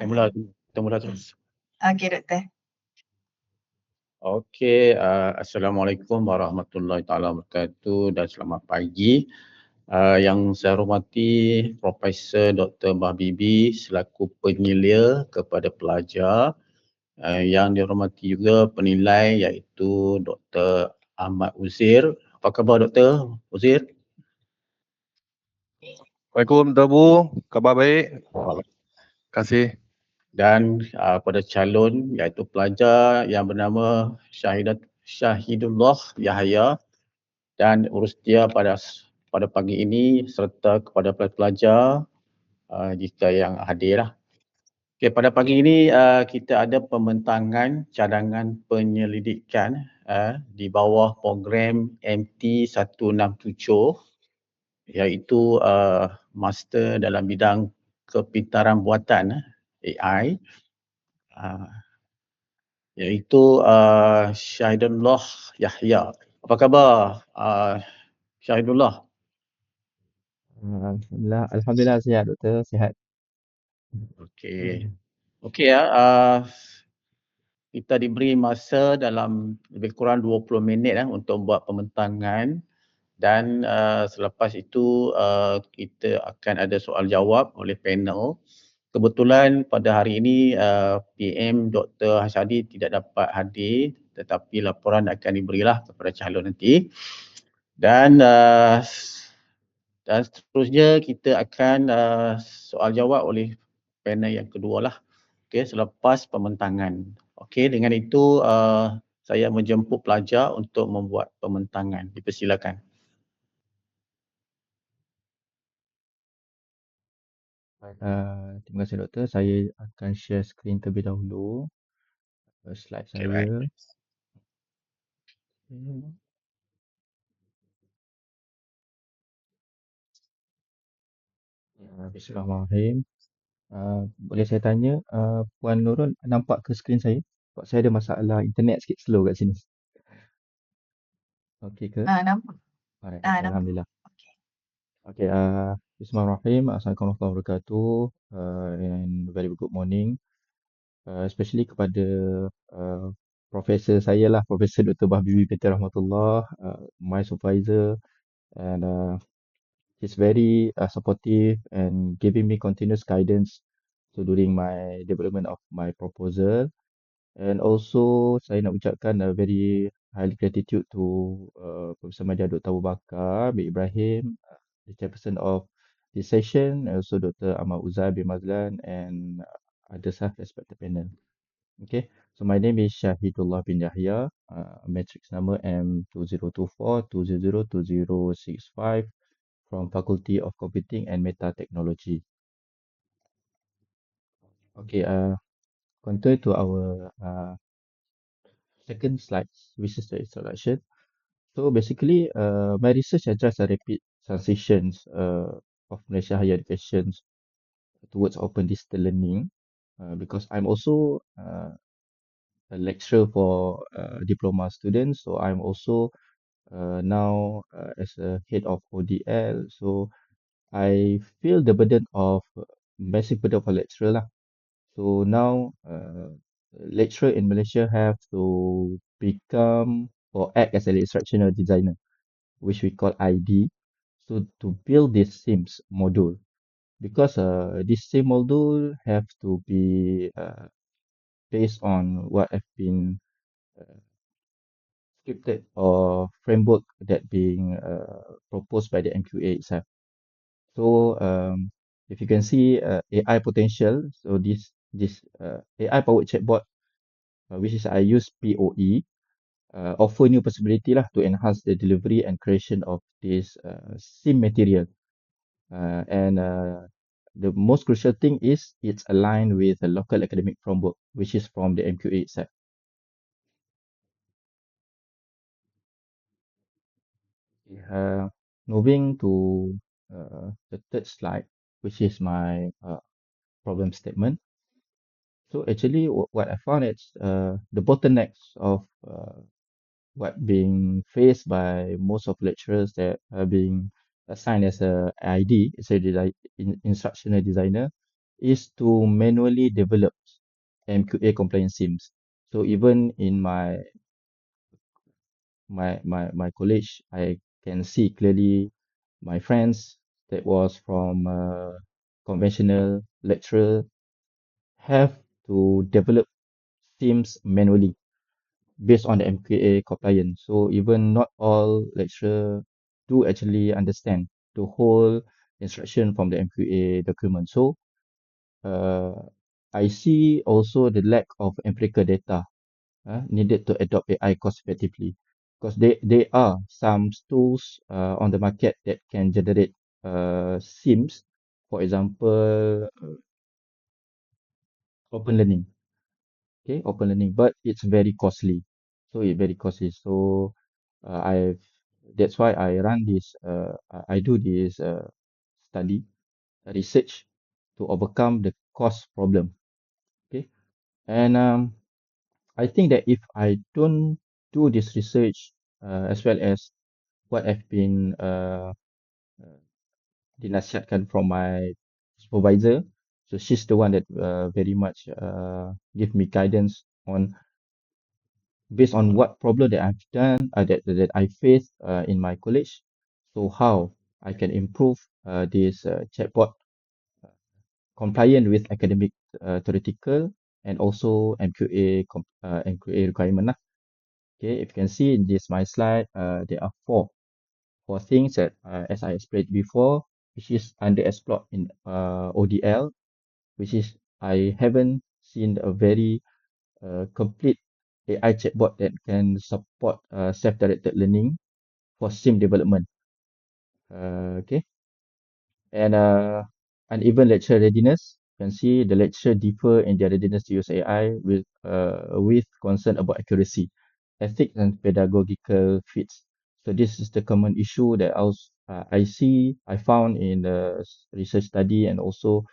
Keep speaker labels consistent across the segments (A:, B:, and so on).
A: Kita mula terus.
B: Okey, Doktor.
A: Okey, Assalamualaikum warahmatullahi taala wabarakatuh dan selamat pagi. Yang saya hormati Profesor Dr. Bah Bibi selaku penyelia kepada pelajar. Yang dihormati juga penilai iaitu Dr. Ahmad Uzir. Apa khabar Dr. Uzir?
C: Assalamualaikum Tuan Bu, khabar baik. Terima kasih.
A: Dan pada calon iaitu pelajar yang bernama Syahidullah Yahya dan urus dia pada pagi ini serta kepada pelajar jika yang hadir lah. Okay, pada pagi ini kita ada pembentangan cadangan penyelidikan di bawah program MT 167 iaitu master dalam bidang kepintaran buatan AI, iaitu Syahidullah Yahya. Apa khabar Syahidullah?
D: Alhamdulillah sihat Doktor, sihat.
A: Okey. Okey kita diberi masa dalam lebih kurang 20 minit untuk buat pembentangan dan selepas itu kita akan ada soal jawab oleh panel. Kebetulan pada hari ini PM Dr. Hasyadi tidak dapat hadir tetapi laporan akan diberilah kepada calon nanti. Dan seterusnya kita akan soal jawab oleh panel yang kedua lah. Okey, selepas pembentangan. Okey, dengan itu saya menjemput pelajar untuk membuat pembentangan. Dipersilakan.
D: Terima kasih Doktor. Saya akan share skrin terlebih dahulu. Slide
A: Okay,
D: saya.
A: right.
D: Bismillahirrahmanirrahim. Boleh saya tanya, Puan Nurul nampak ke skrin saya? Sebab saya ada masalah internet sikit slow kat sini. Okey ke?
B: Nampak.
D: Alright,
B: Nampak.
D: Alhamdulillah.
B: Okey.
D: Okay, Bismillahirrahmanirrahim. Assalamualaikum warahmatullahi wabarakatuh. And very good morning. Especially kepada Profesor saya lah, Profesor Dr. Bah Bibi Petir Rahmatullah, my supervisor, and he's very supportive and giving me continuous guidance during my development of my proposal. And also saya nak ucapkan very highly gratitude to Profesor Madya Dr. Abu Bakar bin Ibrahim, the chairperson of this session, and also Dr. Ahmad Uzai bin Mazlan and others respected panel. Okay, so my name is Syahidullah bin Yahya, matrix number M2024202065 from Faculty of Computing and Meta Technology. Okay, continue to our second slide, which is the introduction. So basically, my research address a rapid transitions of Malaysia higher education towards open distance learning, because I'm also a lecturer for diploma students. So I'm also now as a head of ODL. So I feel the burden of massive burden of a lecturer lah. So now lecturer in Malaysia have to become or act as an instructional designer, which we call ID. So to build this SIMS module, because this SIM module have to be based on what have been scripted or framework that being proposed by the MQA itself. So if you can see AI potential, so this AI powered chatbot, which is I use POE, offer new possibility lah to enhance the delivery and creation of this SIM material. And the most crucial thing is it's aligned with the local academic framework, which is from the MQA itself. Moving to the third slide, which is my problem statement. So actually, what I found is the bottlenecks of what being faced by most of lecturers that are being assigned as a ID, as a instructional designer, is to manually develop MQA compliant SIMs. So even in my college, I can see clearly my friends that was from conventional lecturer have to develop SIMs manually based on the MQA compliance. So even not all lecturer do actually understand the whole instruction from the MQA document. So uh, I see also the lack of empirical data needed to adopt AI cost effectively, because there are some tools on the market that can generate SIMs, for example, open learning. Okay, open learning, but it's very costly. So I've that's why I run this. I do this study research to overcome the cost problem. Okay, and I think that if I don't do this research as well as what I've been dinasihatkan from my supervisor, so she's the one that very much give me guidance on based on what problem that I've done that I faced in my college. So how I can improve this chatbot compliant with academic theoretical and also MQA requirement lah. Okay, if you can see in this my slide, there are four things that as I explained before, which is underexplored in ODL, which is I haven't seen a very complete AI chatbot that can support self-directed learning for SIM development. Okay, and uneven lecture readiness. You can see the lecturer differ in their readiness to use AI with concern about accuracy, ethics, and pedagogical fits. So this is the common issue that I found in the research study and also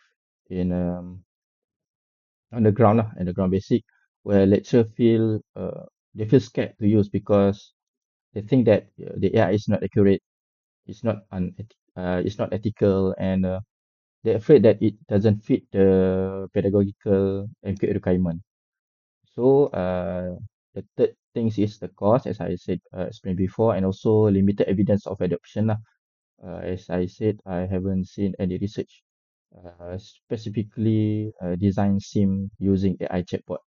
D: in on the ground lah, and the ground basic, where lecturer they feel scared to use because they think that the AI is not accurate, it's not ethical, and they're afraid that it doesn't fit the pedagogical MQA requirement. So the third thing is the cost, as I said explained before, and also limited evidence of adoption lah. As I said, I haven't seen any research specifically design SIM using AI chatbot.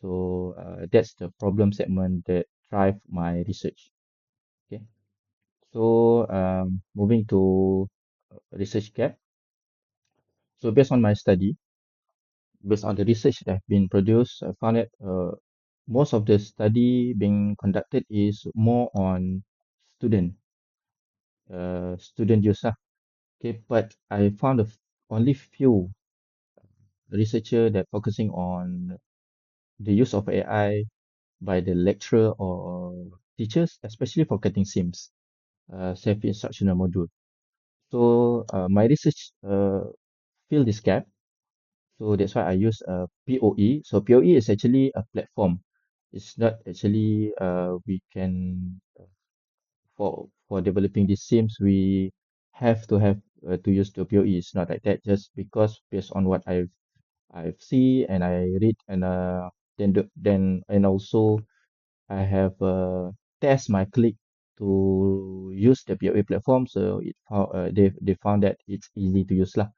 D: So that's the problem segment that drive my research. Okay. So moving to research gap. So based on the research that have been produced, I found that most of the study being conducted is more on student student use lah. Okay, but I found only few researcher that focusing on the use of AI by the lecturer or teachers, especially for getting SIMs, self-instructional module. So my research fill this gap. So that's why I use POE. So POE is actually a platform. It's not actually we can for developing these sims we have to have to use the POE. It's not like that. Just because based on what I've see and I read and then and also I have test my click to use the POE platform. So they found that it's easy to use lah.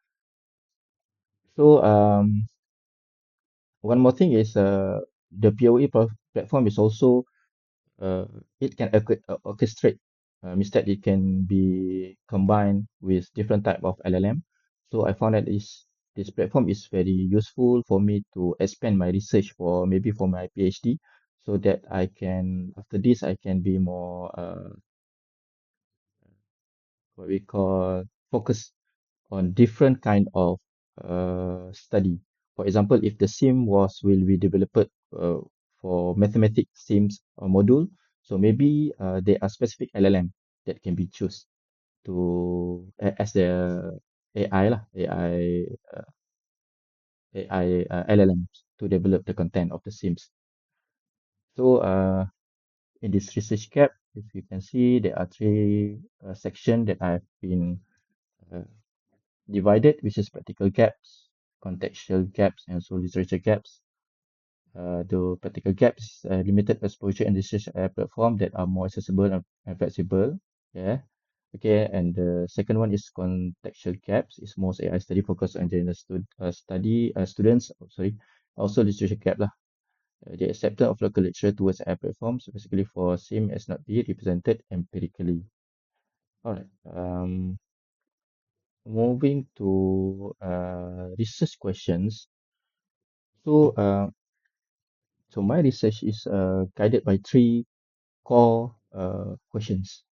D: So one more thing is the POE platform is also it can orchestrate, means that it can be combined with different type of LLM. So I found that this platform is very useful for me to expand my research for maybe for my PhD, so that I can after this I can be more what we call focus on different kind of study. For example, if the sim will be developed for mathematics sims or module, so maybe there are specific LLM that can be choose as the AI lah, AI LLMs to develop the content of the sims. So in this research gap, if you can see, there are three sections that I've been uh, divided, which is practical gaps, contextual gaps, and also literature gaps. The practical gaps, limited exposure and research platform that are more accessible and flexible. Yeah. Okay. And the second one is contextual gaps. Is most AI study focused on general students. Sorry. Also literature gap lah. The acceptance of local literature towards AI platforms, basically for SIM as not be represented empirically. All right. Moving to research questions. So, so my research is guided by three core questions,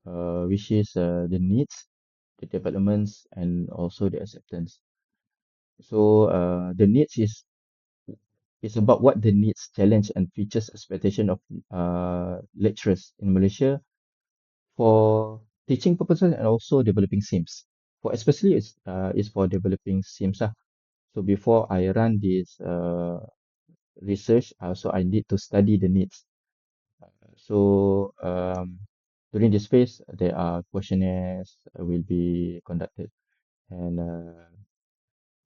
D: which is the needs, the developments, and also the acceptance. So, the needs is about what the needs, challenge, and features expectation of lecturers in Malaysia for teaching purposes and also developing sims. For especially it's for developing sims lah. So before I run this research, so I need to study the needs. So during this phase, there are questionnaires will be conducted and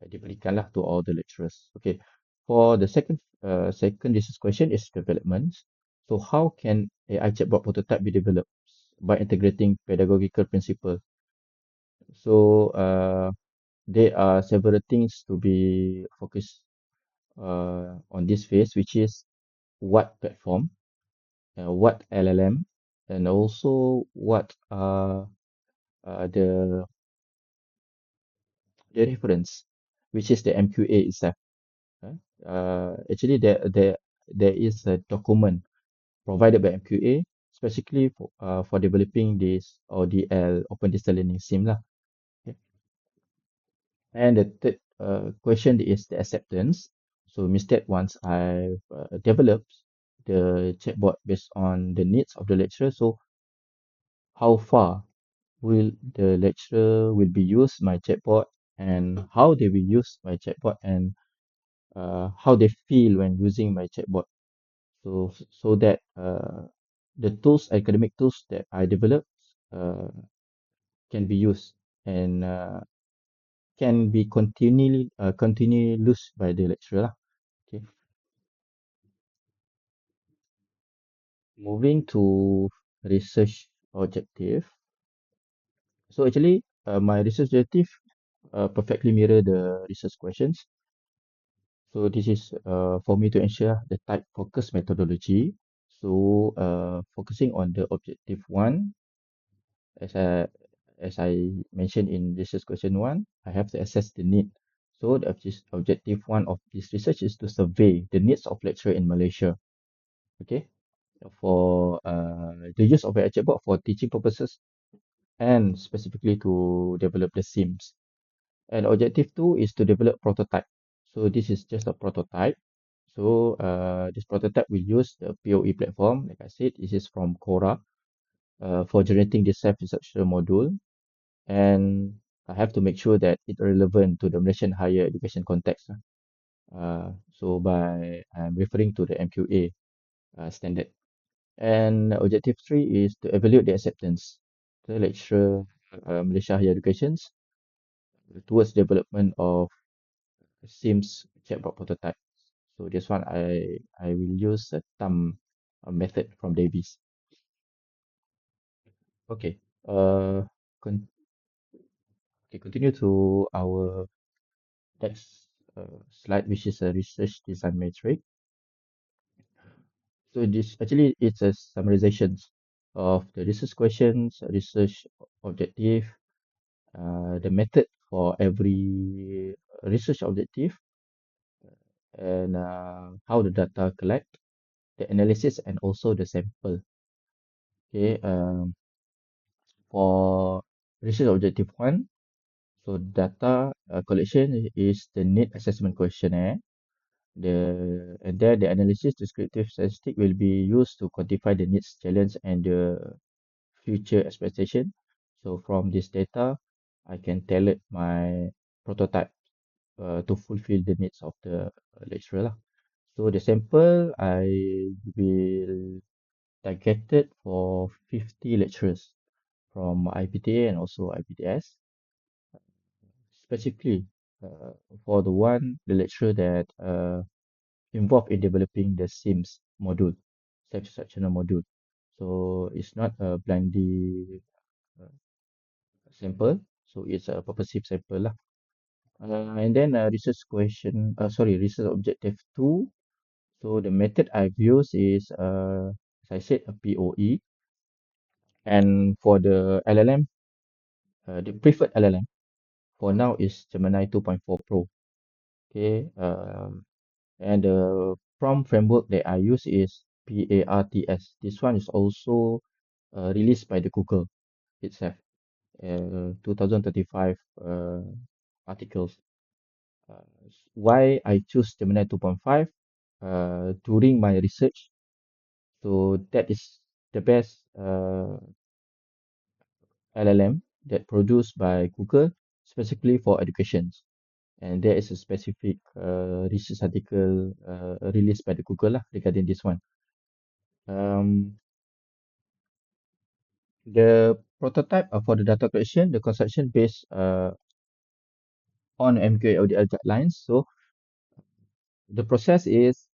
D: diberikan lah to all the lecturers. Okay, for the second research question is development. So how can AI chatbot prototype be developed by integrating pedagogical principle? So there are several things to be focused on this phase, which is what platform, what LLM, and also what are the reference, which is the MQA itself. Actually, there is a document provided by MQA specifically for developing this ODL Open Distance Learning Sim lah. Okay. And the third question is the acceptance. So instead, once I've developed the chatbot based on the needs of the lecturer, so how far will the lecturer will be used my chatbot, and how they will use my chatbot, and how they feel when using my chatbot. So that the academic tools that I developed uh, can be used and can be continually used by the lecturer lah. Okay. Moving to research objective. So actually, my research objective perfectly mirror the research questions. So this is for me to ensure the type focus methodology. So focusing on the objective one, as I mentioned in research question one, I have to assess the need. So the objective one of this research is to survey the needs of lecturer in Malaysia. Okay, for the use of a chatbot for teaching purposes and specifically to develop the SIMs. And objective two is to develop prototype. So this is just a prototype. So this prototype will use the POE platform. Like I said, this is from Quora for generating the self-instruction module. And I have to make sure that it's relevant to the Malaysian higher education context. So by referring to the MQA standard. And objective three is to evaluate the acceptance. The lecturer Malaysia Higher Educations towards development of SIMS chatbot prototype. So this one I will use a thumb method from Davies. Okay. Con Continue to our next slide, which is a research design matrix. So this actually it's a summarization of the research questions, research objective, the method for every research objective, and how the data collect, the analysis, and also the sample. Okay. For research objective one, so data collection is the need assessment questionnaire. And there the analysis descriptive statistic will be used to quantify the needs, challenge, and the future expectation. So from this data, I can tailor my prototype to fulfill the needs of the lecturer lah. So the sample I will targeted for 50 lecturers from IPTA and also IPTS. Specifically, for the lecturer that involved in developing the SIMS module, self-instructional module. So it's not a blindly uh, sample, so it's a purposive sample lah. And then research objective 2. So the method I've used is, as I said, a POE. And for the LLM, the preferred LLM for now is Gemini 2.4 Pro. Okay. And the prompt framework that I use is PARTS. This one is also released by the Google itself. 2035 articles. Why I choose Gemini 2.5 during my research. So that is the best LLM that produced by Google specifically for education. And there is a specific research article released by the Google lah regarding this one. The prototype for the data collection, the construction based on MQA ODL guidelines. So the process is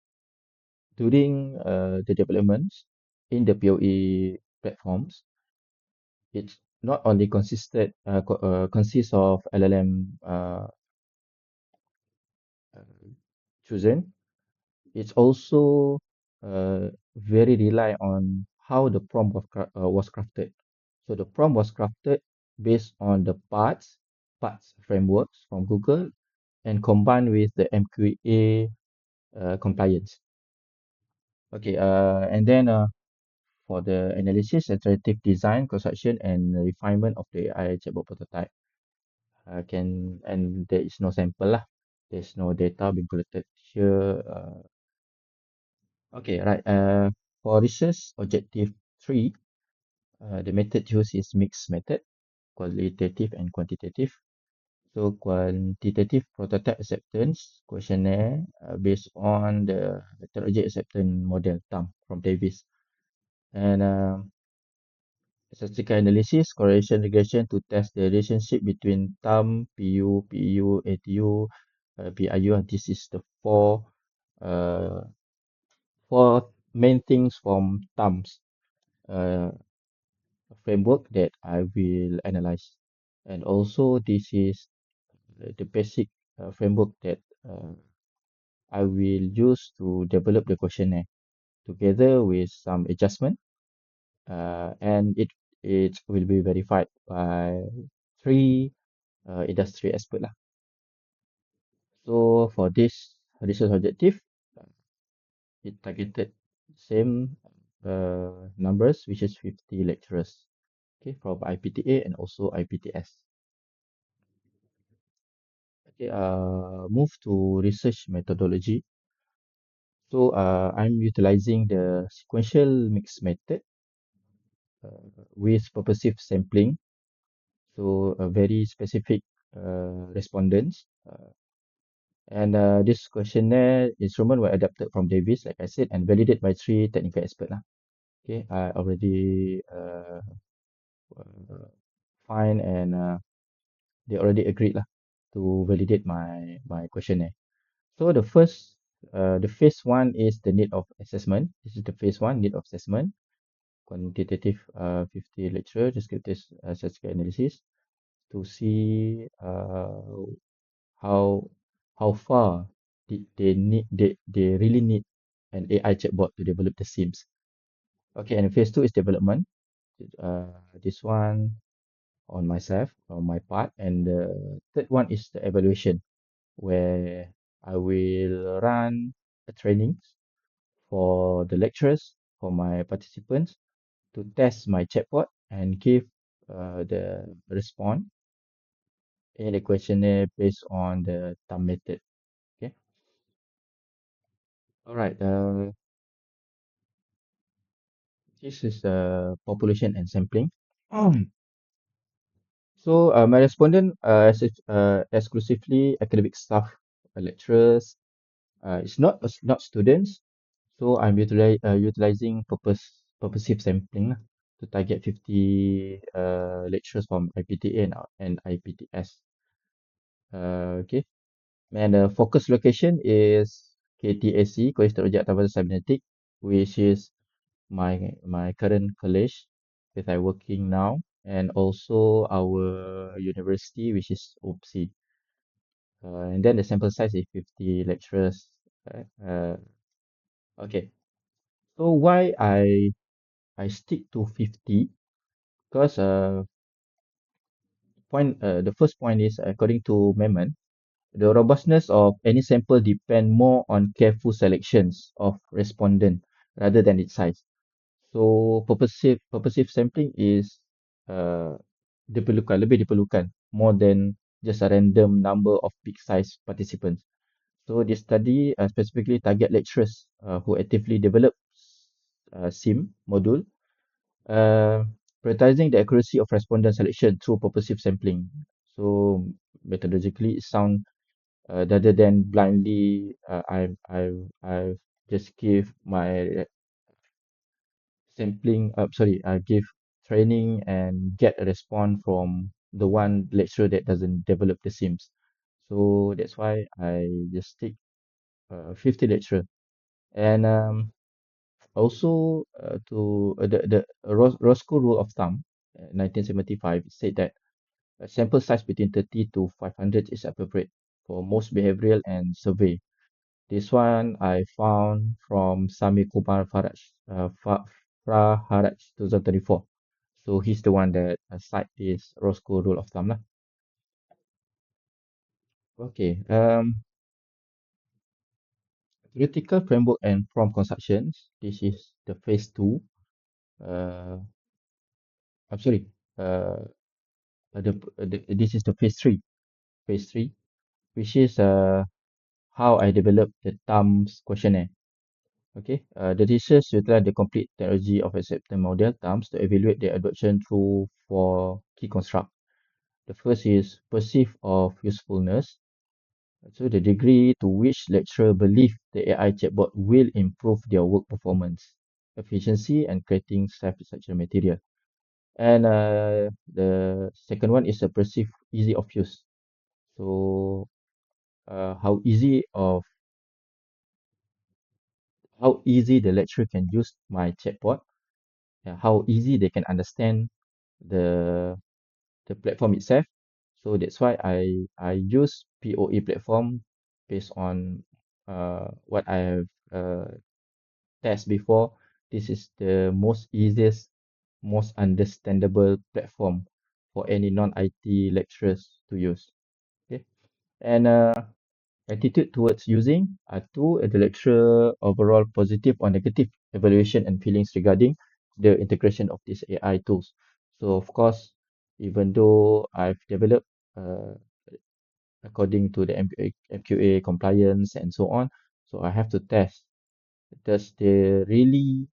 D: during the developments in the POE platforms, it's not only consists of LLM chosen, it's also very rely on how the prompt was crafted. So the prompt was crafted based on the parts frameworks from Google and combined with the MQA compliance. Okay, and then for the analysis, iterative design, construction, and refinement of the AI chatbot prototype. And there is no sample lah. There's no data being collected here. Okay, right. For research objective 3, the method used is mixed method, qualitative and quantitative. So quantitative prototype acceptance questionnaire based on the heterogeneous acceptance model TAM from Davis. And statistical analysis, correlation regression to test the relationship between TAM, PU, PU, ATU, PIU. And this is the four main things from TAM's framework that I will analyze. And also this is the basic framework that I will use to develop the questionnaire together with some adjustment, and it will be verified by 3 industry expert lah. So for this research objective, it targeted same numbers, which is 50 lecturers, okay, from IPTA and also IPTS. Okay, move to research methodology. So I'm utilizing the sequential mix method with purposive sampling. So a very specific respondents. And this questionnaire instrument were adapted from Davis, like I said, and validated by 3 technical experts lah. Okay, I already find and they already agreed lah to validate my questionnaire. So the phase 1 is the need of assessment. This is the phase 1 need of assessment. Quantitative 50 lecturer, descriptive statistical analysis to see how far they really need an AI chatbot to develop the SIMs. Okay, and phase 2 is development. This one on myself, on my part, and the third one is the evaluation, where I will run a training for the lecturers, for my participants, to test my chatbot and give the response in the questionnaire based on the TAM method. Okay. All right. This is the population and sampling. So my respondent exclusively academic staff, lecturers. It's not students. So I'm utilizing purposive sampling lah to target 50 lecturers from IPTA and IPTS. Okay. And the focus location is KTAC, College Terpijak Tabaran Cybernetic, which is my current college that I'm working now, and also our university, which is OPSI. And then the sample size is 50 lecturers. Right? Okay. So why I stick to 50? Because the first point is according to Memon, the robustness of any sample depend more on careful selections of respondent rather than its size. So purposive sampling is uh, lebih diperlukan more than just a random number of big size participants. So this study specifically target lecturers who actively develop SIM module, uh, prioritizing the accuracy of respondent selection through purposive sampling. So methodologically, it sound rather than blindly, I just give my sampling. I give training and get a response from the one lecturer that doesn't develop the SIMs. So that's why I just stick 50 lecturer. And also to the Roscoe rule of thumb, 1975, said that a sample size between 30 to 500 is appropriate for most behavioral and survey. This one I found from Sami Kumar Praharaj 2024. So he's the one that cite this Roscoe rule of thumb lah. Okay. Critical framework and prompt constructions. This is the phase two. Uh, I'm sorry. Uh, this is the phase three. Phase three, which is how I developed the TAMS questionnaire. Okay, the research utilized the complete technology of acceptance model TAMS to evaluate the adoption through four key constructs. The first is perceive of usefulness. So the degree to which lecturer believe the AI chatbot will improve their work performance, efficiency, and creating self-research material. And the second one is a perceive easy of use. So how easy the lecturer can use my chatbot, how easy they can understand the the platform itself. So that's why I use POE platform based on what I have test before. This is the most easiest, most understandable platform for any non-IT lecturers to use. Okay, and attitude towards using two, the lecturer overall positive or negative evaluation and feelings regarding the integration of these AI tools. So of course, even though I've developed according to the MQA compliance and so on, so I have to test, does they really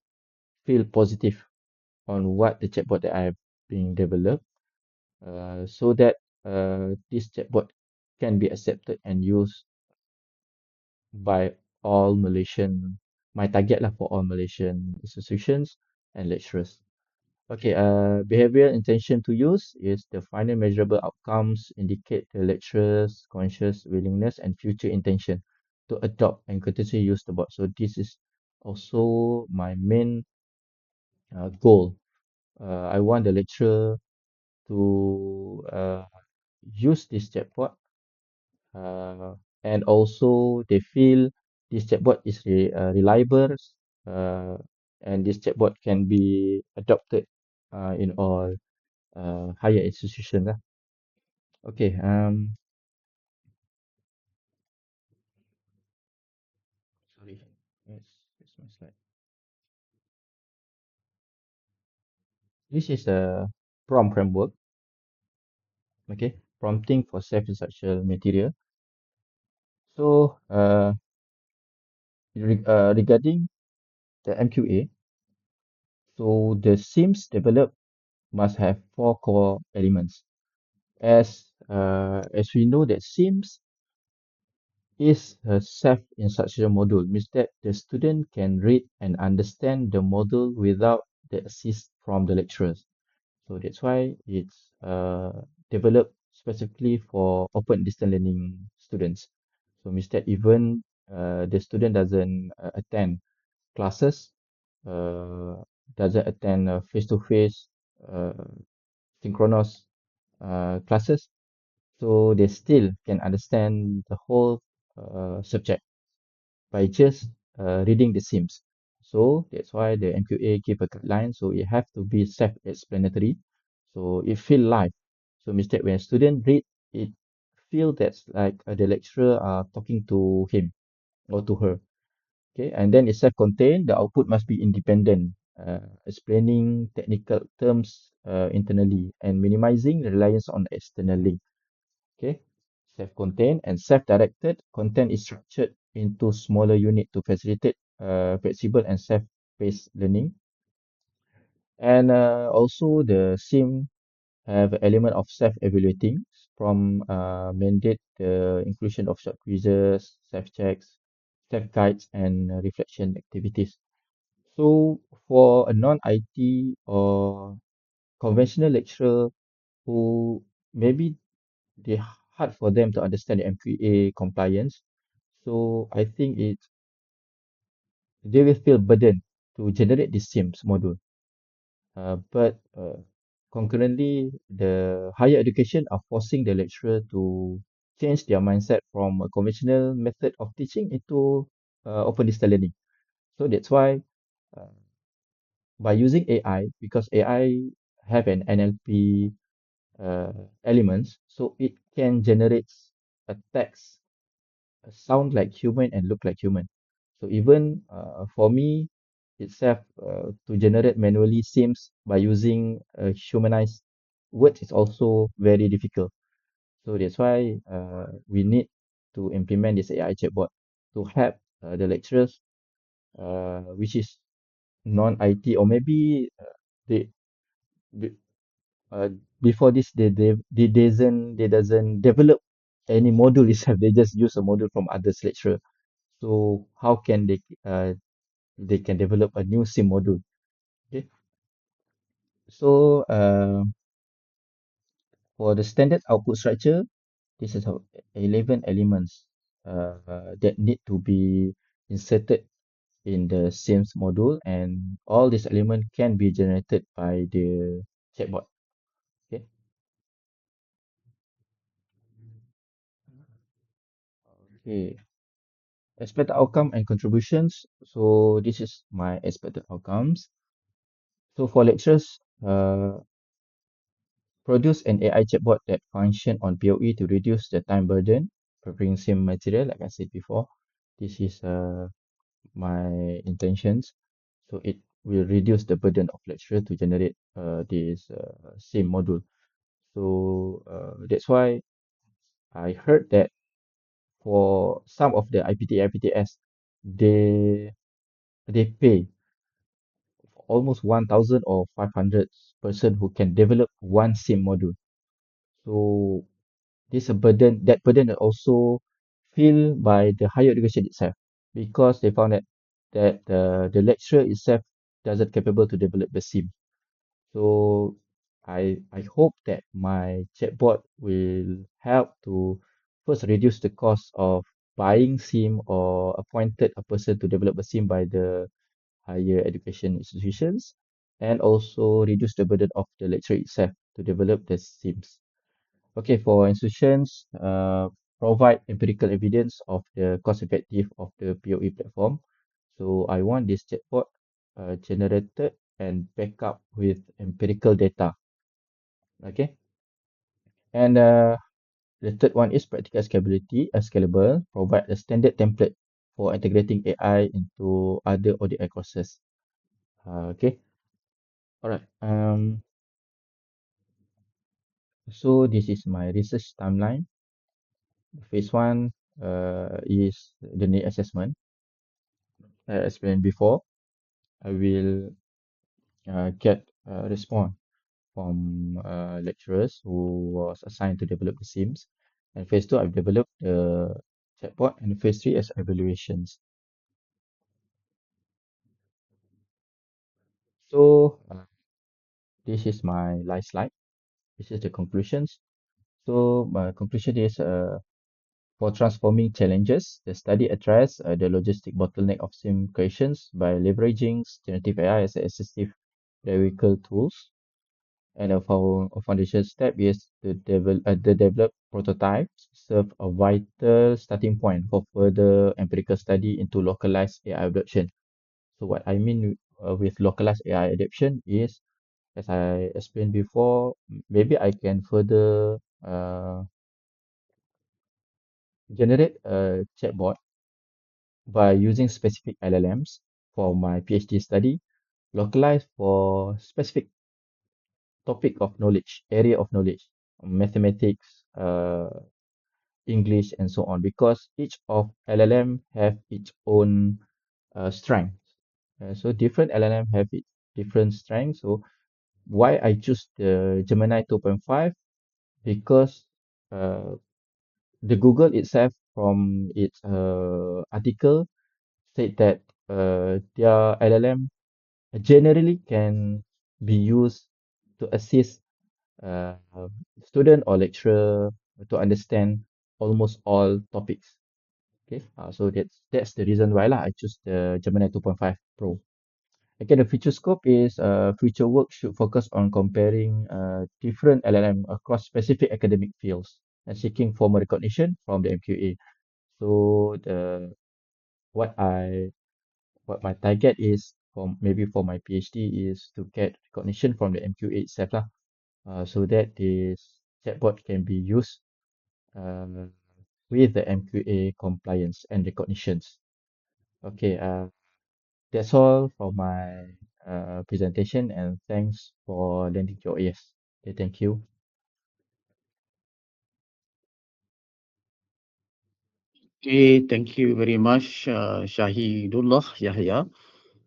D: feel positive on what the chatbot that I have been developed, so that this chatbot can be accepted and used by all Malaysian, my target lah for all Malaysian institutions and lecturers. Okay, behavioral intention to use is the final measurable outcomes indicate the lecturer's conscious willingness and future intention to adopt and continuously use the bot. So this is also my main goal. I want the lecturer to use this chatbot, uh, and also they feel this chatbot is reliable, uh, and this chatbot can be adopted in all higher institutions lah. Okay, sorry, it's my slide. This is a prompt framework. Okay, prompting for self-instructional material. So, regarding the MQA, so the SIMs developed must have four core elements. As we know that SIMS is a self-instructional module, means that the student can read and understand the module without the assist from the lecturers. So that's why it's developed specifically for open distance learning students. So means that even the student doesn't attend classes, uh, doesn't attend face-to-face uh, synchronous classes, so they still can understand the whole subject by just reading the SIMS. So that's why the MQA give a guideline. So it have to be self-explanatory. So it feel live. So means that when a student read, it feel that's like the lecturer are talking to him or to her. Okay, and then it's self-contained. The output must be independent, explaining technical terms internally and minimizing the reliance on external link. Okay, self-contained and self-directed content is structured into smaller unit to facilitate flexible and self-paced learning. And also the SIM have an element of self-evaluating from mandate the inclusion of short quizzes, self-checks, self-guides, and reflection activities. So for a non-IT or conventional lecturer who maybe they hard for them to understand the MQA compliance, so I think they will feel burdened to generate this SIMS module. But concurrently, the higher education are forcing the lecturer to change their mindset from a conventional method of teaching into open distance learning. So that's why uh, by using AI, because AI have an NLP uh, elements, so it can generate a text sound like human and look like human. So even for me itself to generate manually seems by using humanized words is also very difficult. So that's why we need to implement this AI chatbot to help the lecturers, which is non-IT or maybe they, they uh, before this they doesn't develop any module itself. They just use a module from others lecturer. So how can they can develop a new SIM module? Okay. So for the standard output structure, this is how 11 elements that need to be inserted in the SIMS module, and all these elements can be generated by the chatbot. Okay. Okay. Expected outcome and contributions. So this is my expected outcomes. So for lecturers, produce an AI chatbot that function on POE to reduce the time burden preparing same material, like I said before. This is my intentions. So it will reduce the burden of lecturer to generate this same module. So that's why I heard that for some of the IPT, IPTS, they they pay almost 1,000 or 500 person who can develop one SIM module. So this a burden, that burden is also feel by the higher education itself because they found that the lecturer itself doesn't capable to develop the SIM. So I hope that my chatbot will help to first reduce the cost of buying SIM or appointed a person to develop a SIM by the higher education institutions, and also reduce the burden of the lecturer itself to develop the SIMs. Okay, for institutions, provide empirical evidence of the cost effective of the POE platform. So I want this chatbot generated and back up with empirical data. Okay, and the third one is practical scalability, scalable. Provide a standard template for integrating AI into other ODI courses. Okay, all right. So this is my research timeline. Phase one is the need assessment. I explained before. I will get a response from lecturers who was assigned to develop the SIMs. And phase two, I've developed the chatbot, and phase three is evaluations. So this is my last slide. This is the conclusions. So my conclusion is For transforming challenges, the study addressed the logistic bottleneck of sim creations by leveraging generative AI as an assistive pedagogical tools. And a foundation step is to develop prototypes, serve a vital starting point for further empirical study into localized AI adoption. So what I mean with localized AI adoption is, as I explained before, maybe I can further generate a chatbot by using specific LLMs for my PhD study, localized for specific topic of knowledge, area of knowledge, mathematics, English, and so on, because each of LLM have its own strengths. So different LLM have its different strengths. So why I choose the Gemini 2.5? Because uh, the Google itself, from its article, said that their LLM generally can be used to assist uh, student or lecturer to understand almost all topics. Okay, so that's the reason why lah I choose the Gemini 2.5 Pro. Again, the feature scope is future work should focus on comparing different LLM across specific academic fields and seeking formal recognition from the MQA. So what I what my target is for maybe for my PhD is to get recognition from the MQA itself lah, so that this chatbot can be used uh, with the MQA compliance and recognitions. Okay, that's all for my presentation, and thanks for lending your ears. Okay, thank you.
A: Okay, thank you very much, Shahidullah Yahya.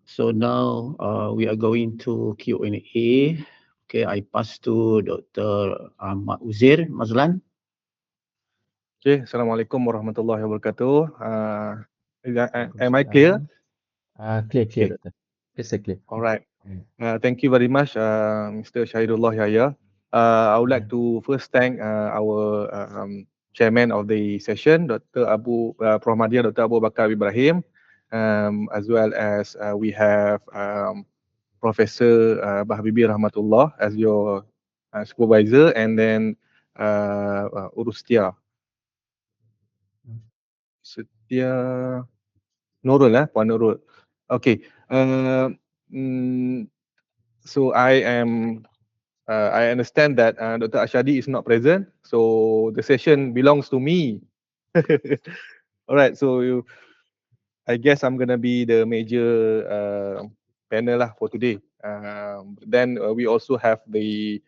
A: So now we are going to Q&A. Okay, I pass to Dr. Ahmad Uzair Mazlan.
C: Okay, Assalamualaikum warahmatullahi wabarakatuh. Am I clear?
D: Clear,
C: Okay,
D: Doctor. Crystal clear.
C: all right.
D: Mm.
C: Thank you very much, Mr. Shahidullah Yahya. I would like
D: Mm.
C: to first thank our chairman of the session, Dr. Prof. Madya, Dr. Abu Bakar Ibrahim, as well as we have Professor Bahbibi Rahmatullah as your supervisor, and then Urustia. Setia Nurul, Puan Nurul. Okay. Mm, so I understand that Dr. Ashadi is not present, so the session belongs to me. All right, so I guess I'm gonna be the major panel lah for today. Then we also have the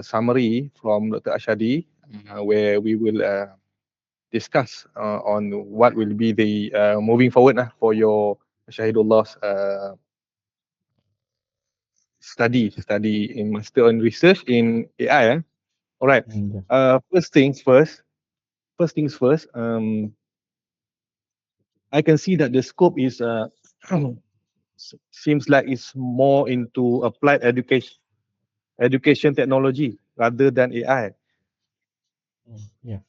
C: summary from Dr. Ashadi, where we will discuss on what will be the moving forward for your Shahidullah's study in master on research in AI. All right.
D: Yeah.
C: First things first. I can see that the scope is seems like it's more into applied education technology rather than AI.
D: Yeah.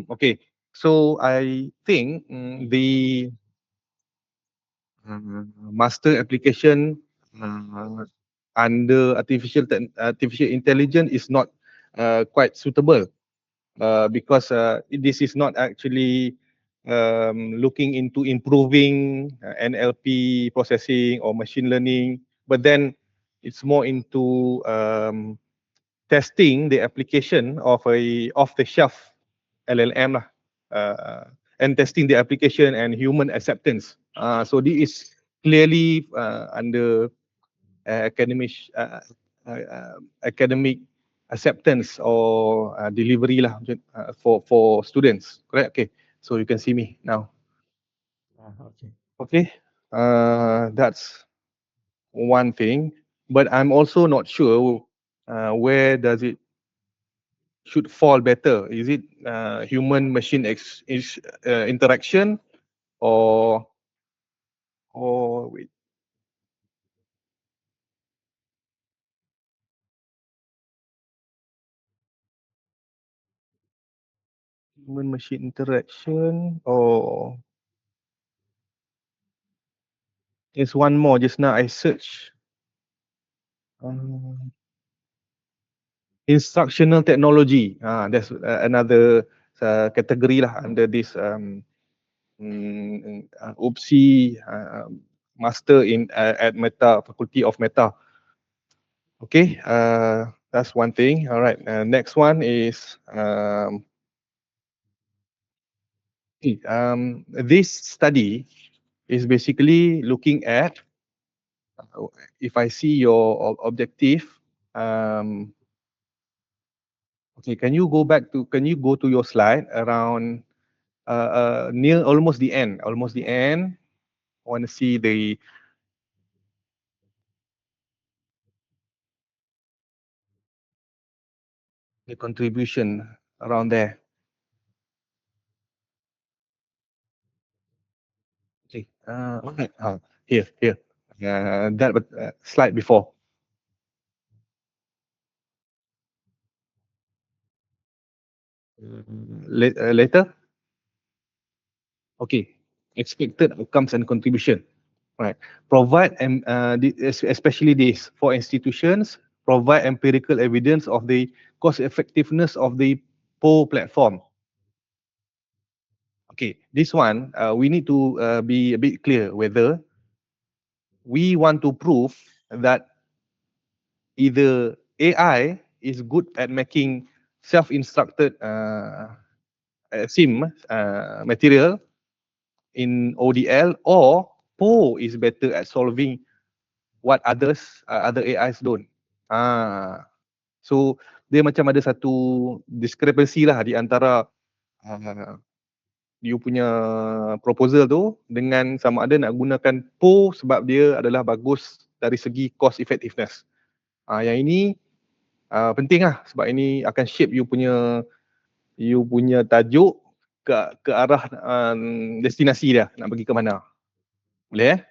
C: Okay. So I think the master application under artificial intelligence is not quite suitable because this is not actually looking into improving NLP processing or machine learning, but then it's more into testing the application of a off-the-shelf LLM lah, and testing the application and human acceptance. So this is clearly under academic academic acceptance or delivery lah for students. Correct? Okay. So you can see me now.
D: Okay.
C: Okay. That's one thing, but I'm also not sure where does it should fall better. Is it human machine interaction or wait. Human machine interaction. Oh, there's one more just now I search. Instructional technology. That's another category lah under this UPSI master in at Meta, Faculty of Meta. Okay, that's one thing. All right, next one is this study is basically looking at if I see your objective. Okay, can you go to your slide around near almost the end? I want to see the contribution around there. Okay, alright, here, that slide before. Later. Okay, expected outcomes and contribution. Right, provide especially this for institutions, provide empirical evidence of the cost effectiveness of the PO platform. Okay, this one we need to be a bit clear whether we want to prove that either AI is good at making self-instructed SIM material in ODL, or PO is better at solving what other AIs don't. So dia macam ada satu discrepancy lah di antara you punya proposal tu dengan sama ada nak gunakan PO sebab dia adalah bagus dari segi cost effectiveness. Yang ini penting lah sebab ini akan shape you punya tajuk ke arah destinasi dia nak pergi ke mana. Boleh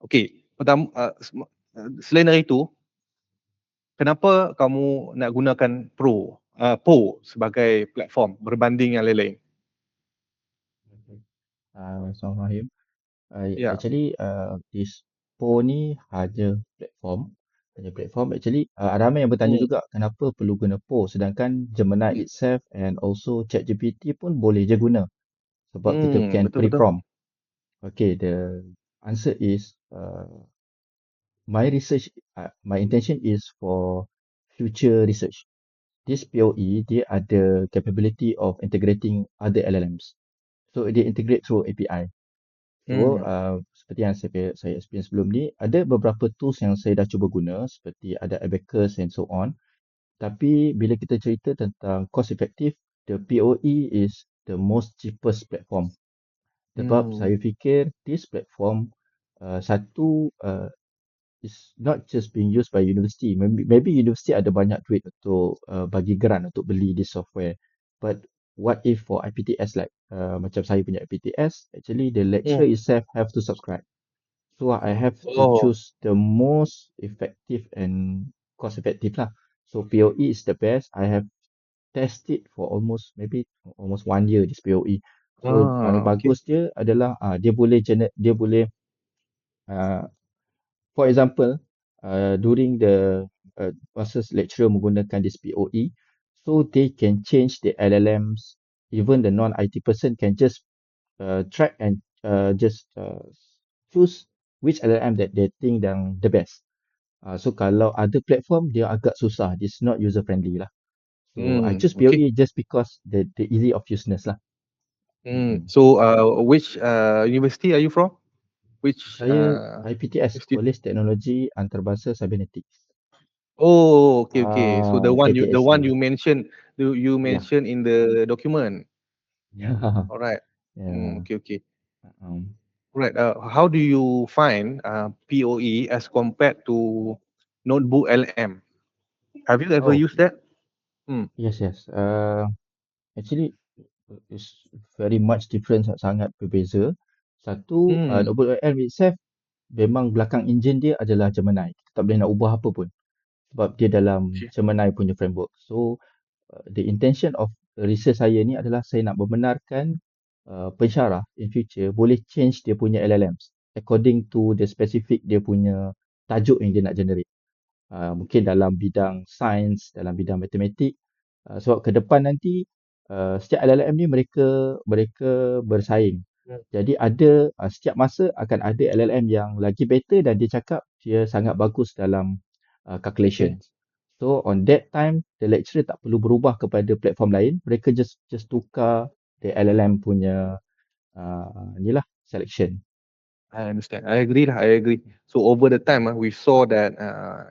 C: okay. Pertama, selain dari itu, kenapa kamu nak gunakan PO sebagai platform berbanding yang lain-lain?
D: Assalamualaikum.
C: Yeah.
D: Actually, this PO ni hanya platform. Actually, ramai yang bertanya juga kenapa perlu guna PO sedangkan Gemini itself and also ChatGPT pun boleh je guna sebab kita can pre-prompt. Okay, the answer is my research, my intention is for future research. This POE, dia ada capability of integrating other LLMs. So, dia integrate through API. So, seperti yang saya explain sebelum ni, ada beberapa tools yang saya dah cuba guna seperti ada Abacus and so on. Tapi bila kita cerita tentang cost effective, the POE is the most cheapest platform. Sebab saya fikir this platform is not just being used by university. Maybe university ada banyak duit untuk bagi grant untuk beli this software. But what if for IPTS like macam saya punya IPTS, actually the lecturer itself have to subscribe. So I have to choose the most effective and cost effective lah. So POE is the best. I have tested for almost 1 year this POE. So paling bagus dia adalah dia boleh for example, during the masa lecturer menggunakan this POE, so they can change the LLMs. Even the non-IT person can just track and just choose which LLM that they think yang the best. So kalau other platform dia agak susah, it's not user friendly lah. So I choose POE just because the easy of useness lah.
C: So which university are you from?
D: Saya IPTS, College Teknologi Antarabangsa Cybernetics.
C: Okay. So the one you mentioned in the document.
D: Yeah.
C: Alright.
D: Yeah.
C: Okay. Right. How do you find POE as compared to Notebook LM? Have you ever used that?
D: Yes. Actually, it's very much different, sangat berbeza. Satu, Notebook LM itself memang belakang engine dia adalah Gemini. Kita tak boleh nak ubah apa pun sebab dia dalam Gemini punya framework. So the intention of research saya ni adalah saya nak membenarkan pensyarah in future boleh change dia punya LLMs according to the specific dia punya tajuk yang dia nak generate. Mungkin dalam bidang sains, dalam bidang matematik, sebab ke depan nanti setiap LLM ni mereka bersaing. Jadi ada setiap masa akan ada LLM yang lagi better dan dia cakap dia sangat bagus dalam calculations. So on that time the lecturer tak perlu berubah kepada platform lain, mereka just tukar the LLM punya inilah selection.
C: I understand. I agree. So over the time, we saw that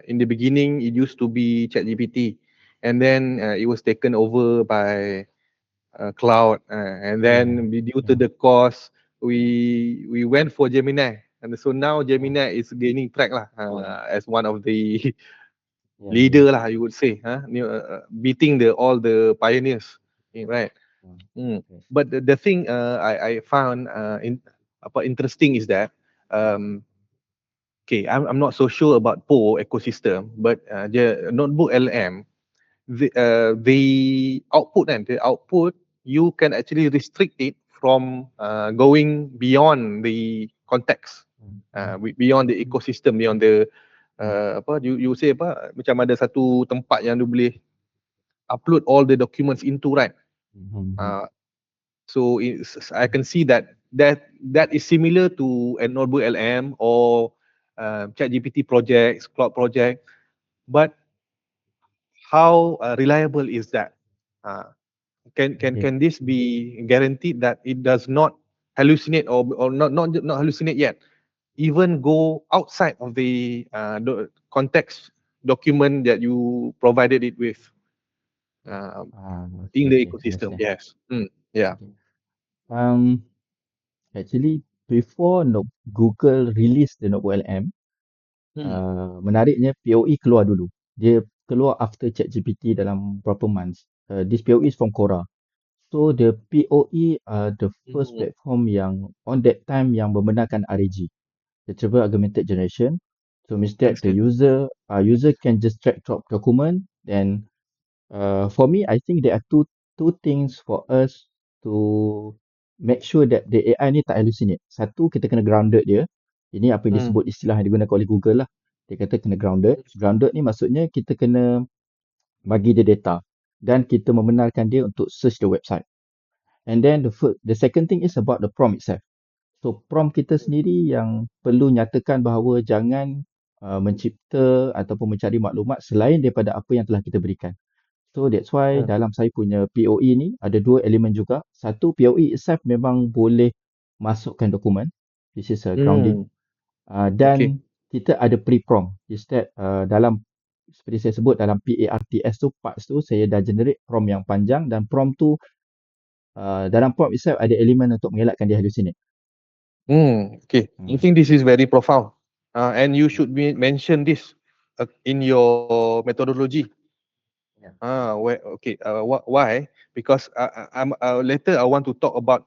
C: in the beginning it used to be ChatGPT, and then it was taken over by Cloud, and then due to the cost, we went for Gemini, and so now Gemini is gaining track lah, as one of the leader lah, you would say, beating all the pioneers, right? But the thing I found interesting is that okay, I'm not so sure about PO ecosystem, but the notebook LM, the output you can actually restrict it from going beyond the context, beyond the ecosystem, beyond the you say macam ada satu tempat yang you boleh upload all the documents into, right? So I can see that is similar to a notebook LM or ChatGPT projects, Cloud project, but how reliable is that? Can this be guaranteed that it does not hallucinate or not hallucinate yet, even go outside of the context document that you provided it with in the ecosystem? Yes. Yeah.
D: Actually before Google release the notebook LM, menariknya POE keluar dulu. Dia keluar after ChatGPT dalam berapa months. This POE is from Quora. So the POE the first platform yang on that time yang membenarkan RAG, Retrieval Augmented Generation. So means that the user can just drag drop document. Then for me, I think there are two things for us to make sure that the AI ni tak hallucinate. Satu, kita kena grounded dia. Ini apa yang disebut istilah yang digunakan oleh Google lah. Dia kata kena grounded. Grounded ni maksudnya kita kena bagi dia data dan kita membenarkan dia untuk search the website. And then the second thing is about the prompt itself. So prompt kita sendiri yang perlu nyatakan bahawa jangan mencipta ataupun mencari maklumat selain daripada apa yang telah kita berikan. So that's why dalam saya punya POE ni ada dua elemen juga. Satu, POE itself memang boleh masukkan dokumen. This is a grounding. Dan kita ada pre-prompt. Instead dalam seperti saya sebut dalam PARTS tu, parts tu saya dah generate prompt yang panjang dan prompt tu dalam prompt itself ada elemen untuk mengelakkan dia hallucinate.
C: Okay. I think this is very profound. And you should mention this in your methodology. Why? Because later I want to talk about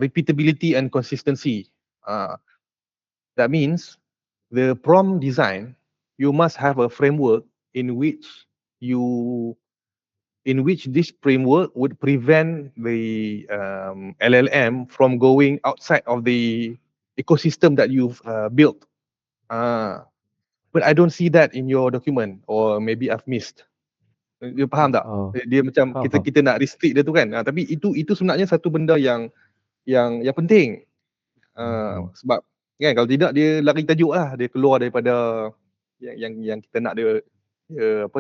C: repeatability and consistency. That means the prompt design, you must have a framework in which this framework would prevent the LLM from going outside of the ecosystem that you've built. But I don't see that in your document, or maybe I've missed. You faham tak? Dia macam kita nak restrict dia tu kan. Tapi itu sebenarnya satu benda yang penting. Sebab kan kalau tidak dia lari tajuk lah, dia keluar daripada yang kita nak dia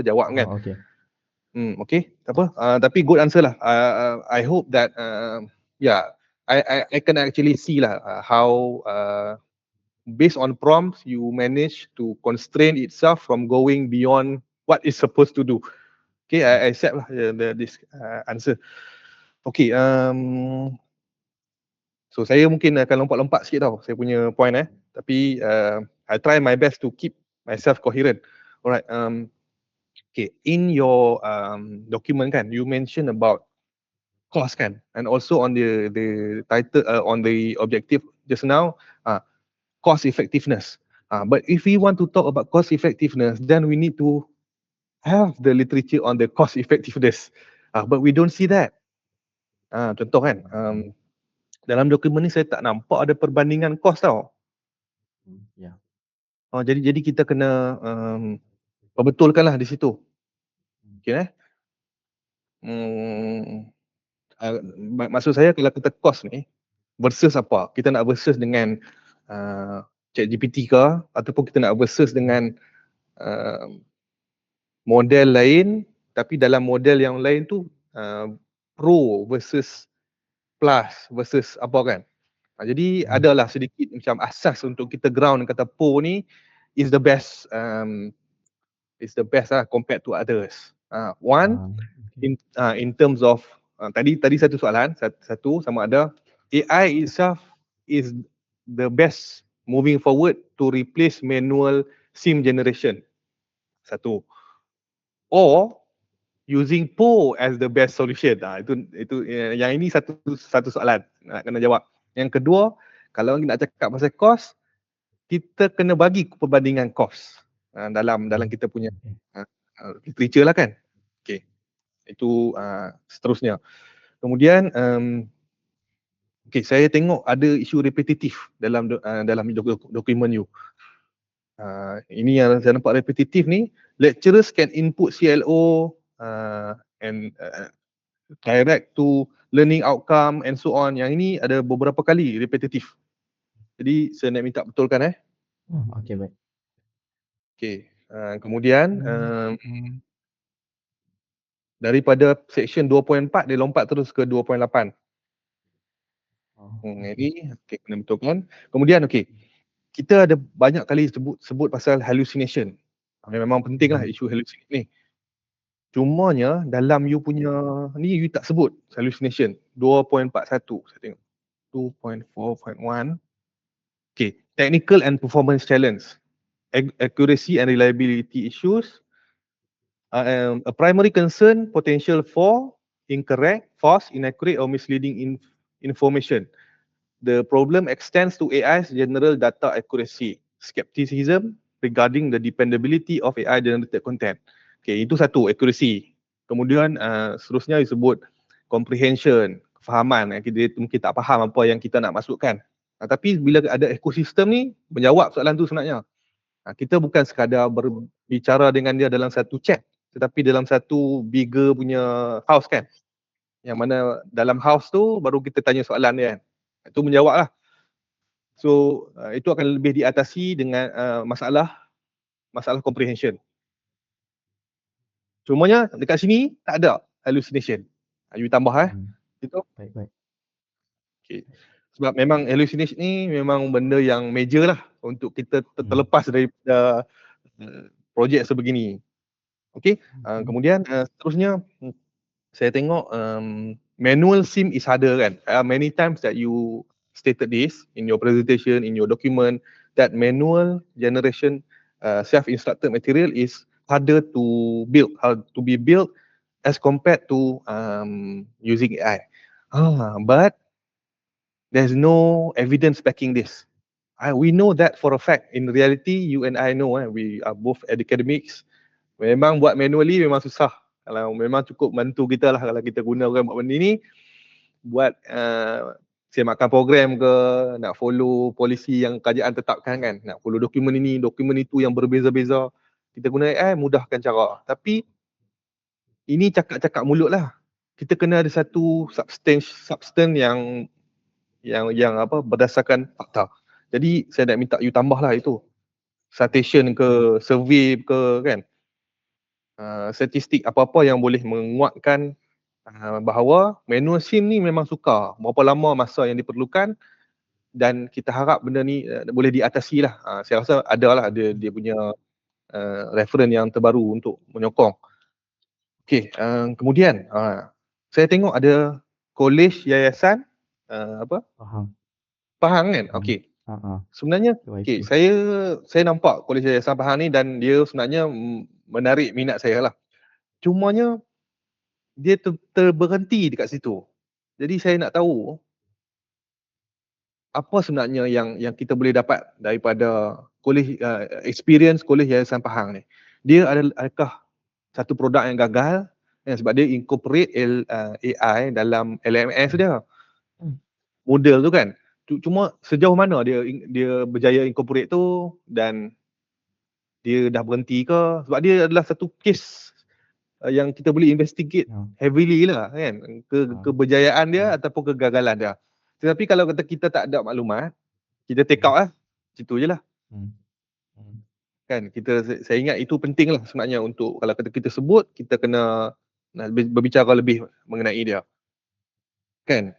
C: jawab kan. Okay. Tapi good answer lah. I hope that I can actually see lah how based on prompts you manage to constrain itself from going beyond what it's supposed to do. Okay, I accept lah this answer. Okay, so saya mungkin akan lompat-lompat sikit tau saya punya point tapi I try my best to keep myself coherent. Alright, okay, in your document kan, you mention about cost kan, and also on the title on the objective just now, cost effectiveness. But if we want to talk about cost effectiveness, then we need to have the literature on the cost effectiveness. But we don't see that. Contoh kan, dalam dokumen ni saya tak nampak ada perbandingan kos tau.
D: Ya.
C: Jadi kita kena perbetulkanlah di situ. Okay, maksud saya kalau kita kos ni versus apa? Kita nak versus dengan ChatGPT ke, ataupun kita nak versus dengan model lain, tapi dalam model yang lain tu pro versus plus versus apa kan. Jadi adalah sedikit macam asas untuk kita ground kata pro ni is the best lah compared to others. One, in terms of tadi satu soalan, satu sama ada AI itself is the best moving forward to replace manual SIM generation. Satu. Or using PO as the best solution. Itu yang ini satu soalan nak kena jawab. Yang kedua, kalau nak cakap pasal cost, kita kena bagi perbandingan cost dalam kita punya literature lah kan. Okay. Itu seterusnya. Kemudian saya tengok ada isu repetitif dalam dokumen you. Ini yang saya nampak repetitif ni, lecturers can input CLO and direct to learning outcome and so on. Yang ini ada beberapa kali repetitif. Jadi saya nak minta betulkan
D: Okey, baik.
C: Okay. Kemudian daripada section 2.4 dia lompat terus ke 2.8. Ini kena betulkan. Kemudian kita ada banyak kali sebut pasal hallucination. Memang penting lah isu hallucination ni. Cumanya dalam you punya ni you tak sebut hallucination. 2.41 saya tengok. 2.4.1. Technical and performance challenge. Accuracy and reliability issues. A primary concern, potential for incorrect, false, inaccurate or misleading information. The problem extends to AI's general data accuracy, skepticism regarding the dependability of AI generated content. Itu satu, accuracy. Kemudian seterusnya disebut comprehension, kefahaman. Dia mungkin tak faham apa yang kita nak masukkan. Tapi bila ada ekosistem ni, menjawab soalan tu sebenarnya. Kita bukan sekadar berbicara dengan dia dalam satu chat, tetapi dalam satu bigger punya house kan. Yang mana dalam house tu baru kita tanya soalan dia kan. Itu menjawab lah. So itu akan lebih diatasi dengan masalah comprehension. Cumanya dekat sini tak ada hallucination. You tambah Itu.
D: Baik.
C: Okay. Sebab memang hallucination ni memang benda yang major lah untuk kita terlepas daripada projek sebegini. Kemudian seterusnya saya tengok manual SIM is harder kan. Many times that you stated this in your presentation, in your document, that manual generation self-instructed material is harder to be built as compared to using AI. But there's no evidence backing this. We know that for a fact. In reality, you and I know we are both academics. Memang buat manually memang susah. Kalau memang cukup bantu kita lah kalau kita gunakan buat benda ni. Buat semakan program ke, nak follow polisi yang kerajaan tetapkan kan. Nak follow dokumen ini, dokumen itu yang berbeza-beza. Kita guna AI mudahkan cara. Tapi ini cakap-cakap mulut lah. Kita kena ada satu substance yang berdasarkan fakta. Jadi saya nak minta you tambah lah itu. Citation ke, survey ke kan. Statistik apa-apa yang boleh menguatkan bahawa manual SIM ni memang sukar. Berapa lama masa yang diperlukan dan kita harap benda ni boleh diatasi lah. Saya rasa ada dia punya reference yang terbaru untuk menyokong. Kemudian saya tengok ada kolej yayasan Pahang kan? Sebenarnya saya nampak kolej yayasan Pahang ni dan dia sebenarnya menarik minat saya lah. Cumanya dia terberhenti dekat situ. Jadi saya nak tahu apa sebenarnya yang kita boleh dapat daripada kolej experience kolej yayasan Pahang ni. Dia adakah satu produk yang gagal sebab dia incorporate AI dalam LMS dia. Model tu kan. Cuma sejauh mana dia berjaya incorporate tu dan dia dah berhenti ke? Sebab dia adalah satu case yang kita boleh investigate heavily lah kan, keberjayaan dia ataupun kegagalan dia. Tetapi kalau kata kita tak ada maklumat, kita take out lah, situ je lah. Kan saya ingat itu penting lah sebenarnya untuk kalau kita sebut, kita kena berbicara lebih mengenai dia. Kan?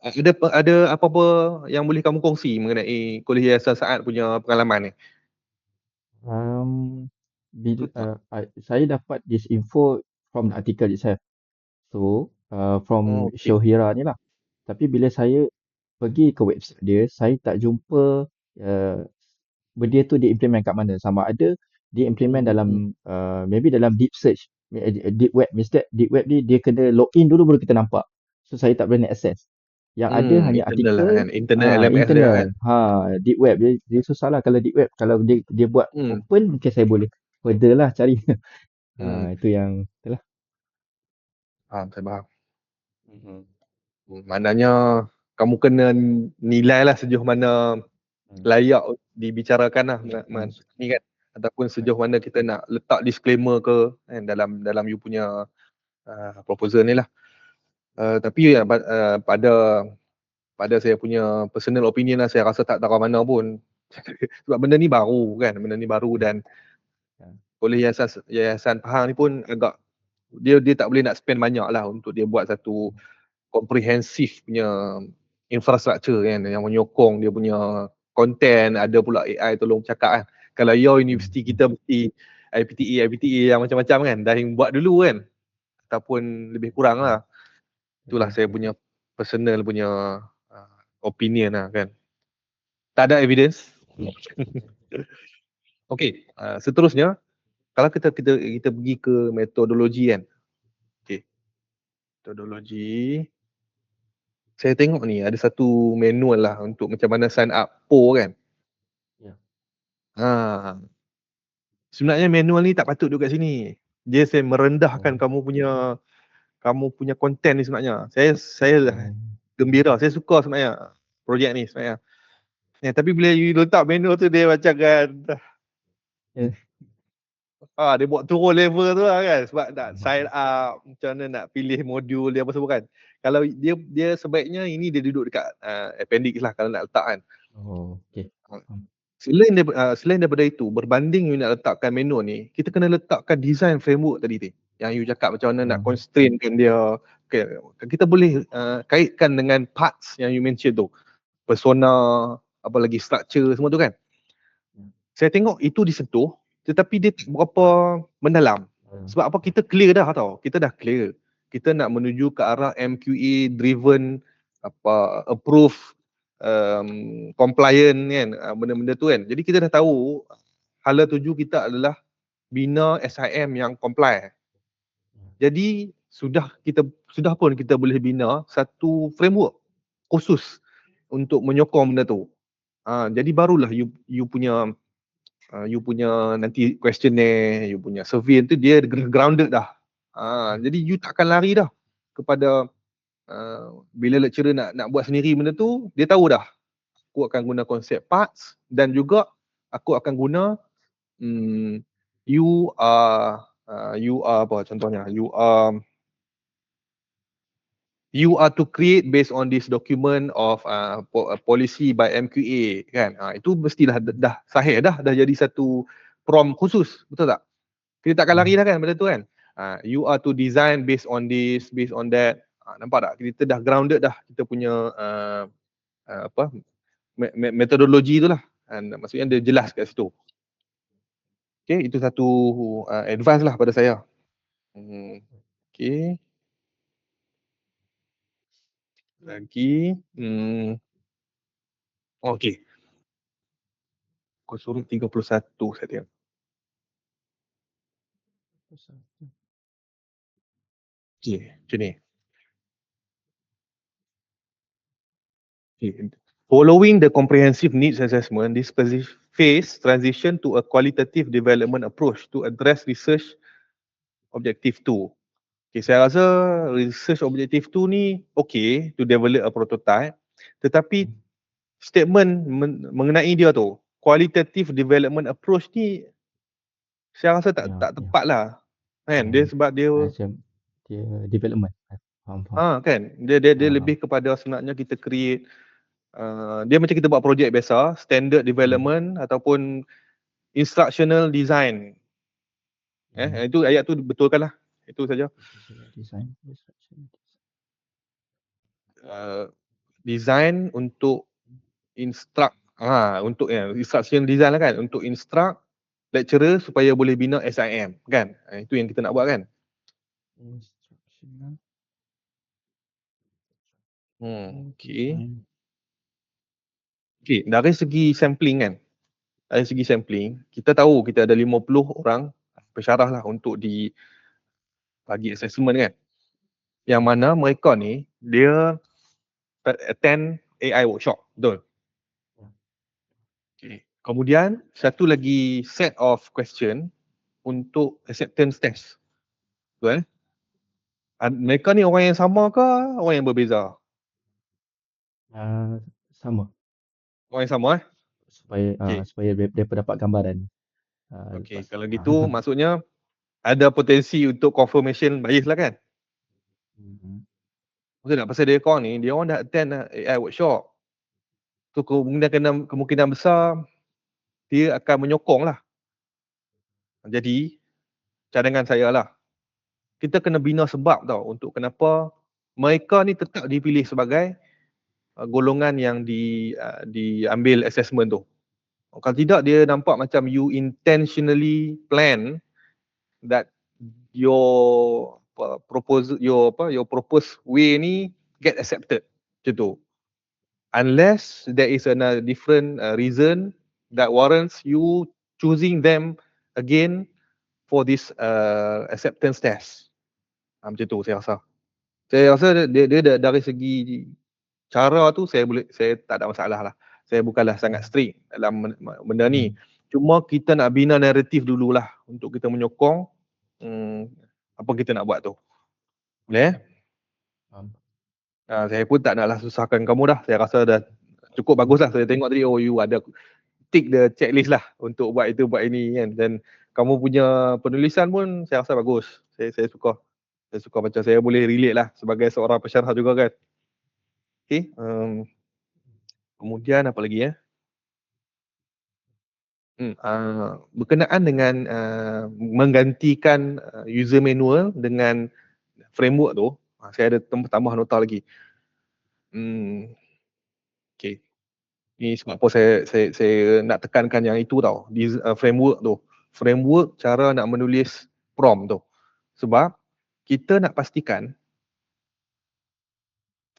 C: Ada apa-apa yang boleh kamu kongsi mengenai Kuliah Yayasan Saad punya pengalaman ni?
D: Saya dapat this info from the article itself. So, from
C: Okay.
D: Shohira ni lah. Tapi bila saya pergi ke website dia, saya tak jumpa benda tu diimplement kat mana. Sama ada diimplement dalam maybe dalam deep search, deep web. Mesti deep web ni dia kena login dulu baru kita nampak. So saya tak boleh nak access. Yang ada hanya
C: Internal lah
D: artikel
C: kan, internal LMS dia kan.
D: Deep web dia susah lah kalau deep web. Kalau dia buat open mungkin saya boleh further lah cari. Itu yang itulah.
C: Saya faham. Maknanya kamu kena nilai lah sejauh mana layak dibicarakan lah ni kan, ataupun sejauh mana kita nak letak disclaimer ke kan, dalam you punya proposal ni lah. Tapi pada saya punya personal opinion lah, saya rasa tak taruh mana pun. Sebab benda ni baru kan, dan oleh Yayasan Pahang ni pun agak dia tak boleh nak spend banyak lah untuk dia buat satu komprehensif punya infrastruktur kan, yang menyokong dia punya konten, ada pula AI tolong cakap kan. Kalau universiti kita mesti IPTA yang macam-macam kan, dah yang buat dulu kan, ataupun lebih kurang lah. Itulah saya punya personal punya opinion lah kan. Tak ada evidence. Okay, seterusnya kalau kita pergi ke metodologi kan. Okay, metodologi. Saya tengok ni ada satu manual lah untuk macam mana sign up PO kan. Sebenarnya manual ni tak patut duduk kat sini. Dia merendahkan kamu punya konten ni sebenarnya. Saya gembira, saya suka sebenarnya projek ni sebenarnya. Tapi bila you letak manual tu dia macam kan dia buat turun level tu lah kan, sebab nak sign up, macam mana nak pilih modul dia apa semua kan. Kalau dia sebaiknya ini dia duduk dekat appendix lah kalau nak letak kan.
D: Okay.
C: Selain daripada itu, berbanding you nak letakkan manual ni, kita kena letakkan design framework tadi tu. Yang you cakap macam mana nak constrainkan dia. Okay. Kita boleh kaitkan dengan parts yang you mention tu. Persona, apa lagi structure semua tu kan. Saya tengok itu disentuh, tetapi dia berapa mendalam. Sebab apa, kita clear dah tau. Kita dah clear. Kita nak menuju ke arah MQA driven approve compliant kan, benda-benda tu kan. Jadi kita dah tahu hala tuju kita adalah bina SIM yang comply. Jadi sudah pun kita boleh bina satu framework khusus untuk menyokong benda tu. Jadi barulah you punya nanti questionnaire, you punya survey tu dia grounded dah. Jadi you takkan lari dah kepada bila lecturer nak buat sendiri benda tu, dia tahu dah aku akan guna konsep parts dan juga aku akan guna you are apa contohnya, you are to create based on this document of policy by MQA kan. Itu mestilah dah sahih dah jadi satu prompt khusus, betul tak? Kita takkan lari dah kan benda tu kan. You are to design based on this, based on that. Nampak tak? Kita dah grounded dah kita punya metodologi tu lah. Maksudnya dia jelas kat situ. Okay, itu satu advice lah pada saya. Okay. Lagi. Okay. Kau suruh 31 saya tengok. Okay, macam ni. Okay. Following the comprehensive needs assessment, this phase transition to a qualitative development approach to address research objective 2. Okay, saya rasa research objective 2 ni okay to develop a prototype, tetapi statement mengenai dia tu, qualitative development approach ni saya rasa tak
D: Ya,
C: tepat lah. Kan? Dia sebab dia
D: macam dia development. Faham.
C: kan, dia
D: Faham.
C: lebih kepada sebenarnya kita create dia macam kita buat projek biasa, standard development ataupun instructional design. Itu ayat tu betulkan lah. Itu saja.
D: Design.
C: Design untuk instruct untuk instruction design lah kan, untuk instruct lecturer supaya boleh bina SIM kan. Itu yang kita nak buat kan.
D: Instructional.
C: Okay. Okay, dari segi sampling kan. Dari segi sampling, kita tahu kita ada 50 orang pensyarah lah untuk di bagi assessment kan. Yang mana mereka ni dia attend AI workshop, betul? Okay. Kemudian satu lagi set of question untuk acceptance test. Betul? Mereka ni orang yang sama ke orang yang berbeza?
D: Sama.
C: Orang yang sama
D: Supaya dia dapat gambaran.
C: Okay, kalau gitu maksudnya ada potensi untuk confirmation bias lah kan? Maksud tak, pasal dia korang ni, dia orang dah attend AI workshop. So kemungkinan besar dia akan menyokong lah. Jadi cadangan saya lah, kita kena bina sebab tau untuk kenapa mereka ni tetap dipilih sebagai golongan yang diambil assessment tu. Kalau tidak, dia nampak macam you intentionally plan that your proposed way ni get accepted. Macam tu. Unless there is a different reason that warrants you choosing them again for this acceptance test. Macam tu saya rasa. Saya rasa dia dari segi cara tu saya tak ada masalah lah. Saya bukanlah sangat strict dalam benda ni. Cuma kita nak bina naratif dululah untuk kita menyokong apa kita nak buat tu. Boleh? Saya pun tak naklah susahkan kamu dah. Saya rasa dah cukup bagus lah. Saya tengok tadi, you ada tick the checklist lah untuk buat itu, buat ini kan. Dan kamu punya penulisan pun saya rasa bagus. Saya suka. Saya suka macam saya boleh relate lah sebagai seorang pensyarah juga kan. Okay. Kemudian apa lagi ya? Berkenaan dengan menggantikan user manual dengan framework tu, saya ada tambah nota lagi. Okay. Ni sebab apa saya nak tekankan yang itu tau, di framework tu. Framework cara nak menulis prompt tu. Sebab kita nak pastikan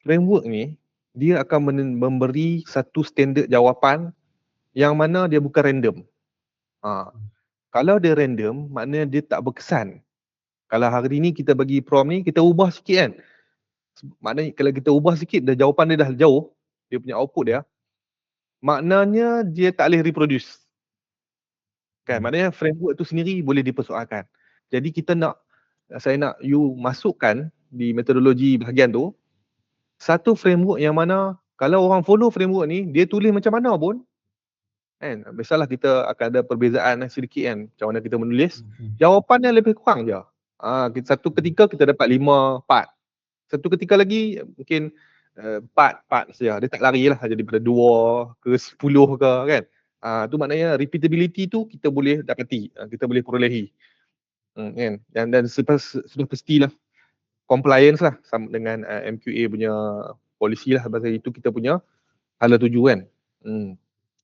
C: framework ni dia akan memberi satu standard jawapan yang mana dia bukan random. Kalau dia random, maknanya dia tak berkesan. Kalau hari ni kita bagi prompt ni, kita ubah sikit kan. Maknanya kalau kita ubah sikit, jawapan dia dah jauh, dia punya output dia, maknanya dia tak boleh reproduce. Kan, maknanya framework tu sendiri boleh dipersoalkan. Jadi saya nak you masukkan di metodologi bahagian tu satu framework yang mana kalau orang follow framework ni, dia tulis macam mana pun kan, biasalah kita akan ada perbezaan sedikit kan macam mana kita menulis. Jawapannya lebih kurang je. Satu ketika kita dapat 5 part. Satu ketika lagi mungkin 4 part saja. Dia tak lari lah daripada 2 ke 10 ke kan. Tu maknanya repeatability tu kita boleh dapati, kita boleh perolehi. Kan? Dan sudah pastilah compliance lah sama dengan MQA punya polisi lah, pasal itu kita punya hala tuju kan.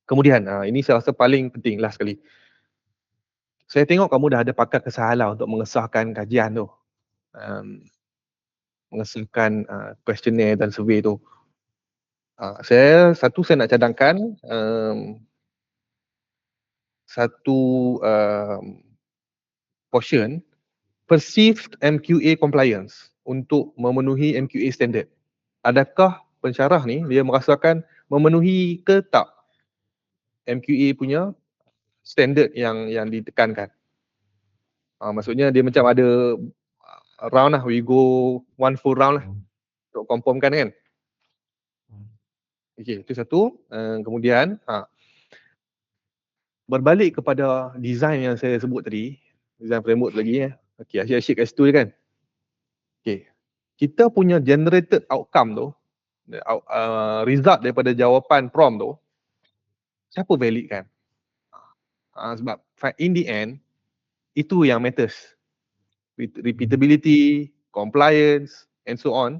C: Kemudian ini saya rasa paling penting lah sekali. Saya tengok kamu dah ada pakar kesahalah untuk mengesahkan kajian tu. Mengesahkan questionnaire dan survey tu. Saya nak cadangkan satu portion perceived MQA compliance untuk memenuhi MQA standard. Adakah pensyarah ni dia merasakan memenuhi ke tak MQA punya standard yang ditekankan. Maksudnya dia macam ada round lah, we go one full round lah untuk confirmkan kan. Okay, itu satu. Kemudian berbalik kepada design yang saya sebut tadi, design framework lagi Okay, asyik-asyik kat situ je kan. Okay, kita punya generated outcome tu, result daripada jawapan prompt tu, siapa valid kan? Sebab in the end, itu yang matters. Repeatability, compliance, and so on.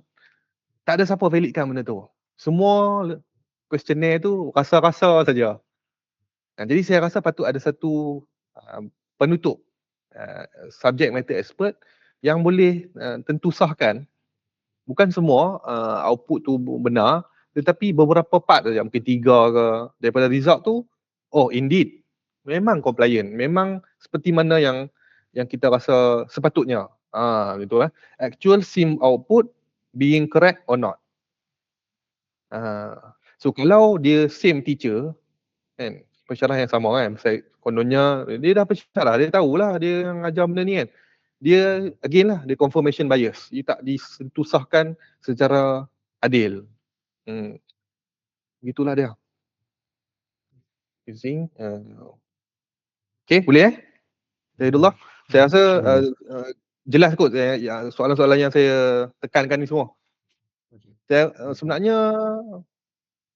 C: Tak ada siapa validkan benda tu. Semua questionnaire tu rasa-rasa saja. Jadi saya rasa patut ada satu penutup, subject matter expert yang boleh tentu sahkan bukan semua output tu benar, tetapi beberapa part saja, mungkin 3 ke, daripada result tu, oh indeed, memang compliant, memang seperti mana yang kita rasa sepatutnya. Gitu lah. Actual SIM output being correct or not. So kalau dia same teacher, kan, pensyarah yang sama kan, saya kononnya dia dah pensyarah, dia tahulah dia yang ajar benda ni kan. Dia again lah, dia confirmation bias. Dia tak disentusahkan secara adil. Begitulah dia. Using okay, boleh Zahidullah? Saya rasa jelas kot soalan-soalan yang saya tekankan ni semua. Saya sebenarnya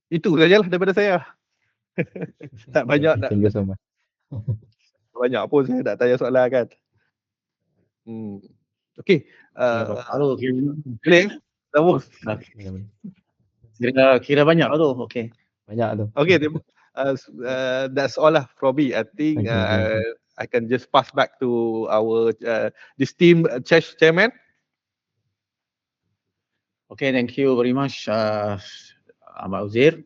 C: itu sajalah daripada saya. Tak banyak nak,
D: Thank you so much.
C: banyak pun saya nak tanya soalan kan. Okay. Boleh? Sambung.
A: Kira banyak lah tu. Okay.
D: Banyak tu.
C: Okay, that's all lah from me. I think
D: Thank you.
C: I can just pass back to our esteemed chairman.
A: Okay, thank you very much Ahmad Uzair.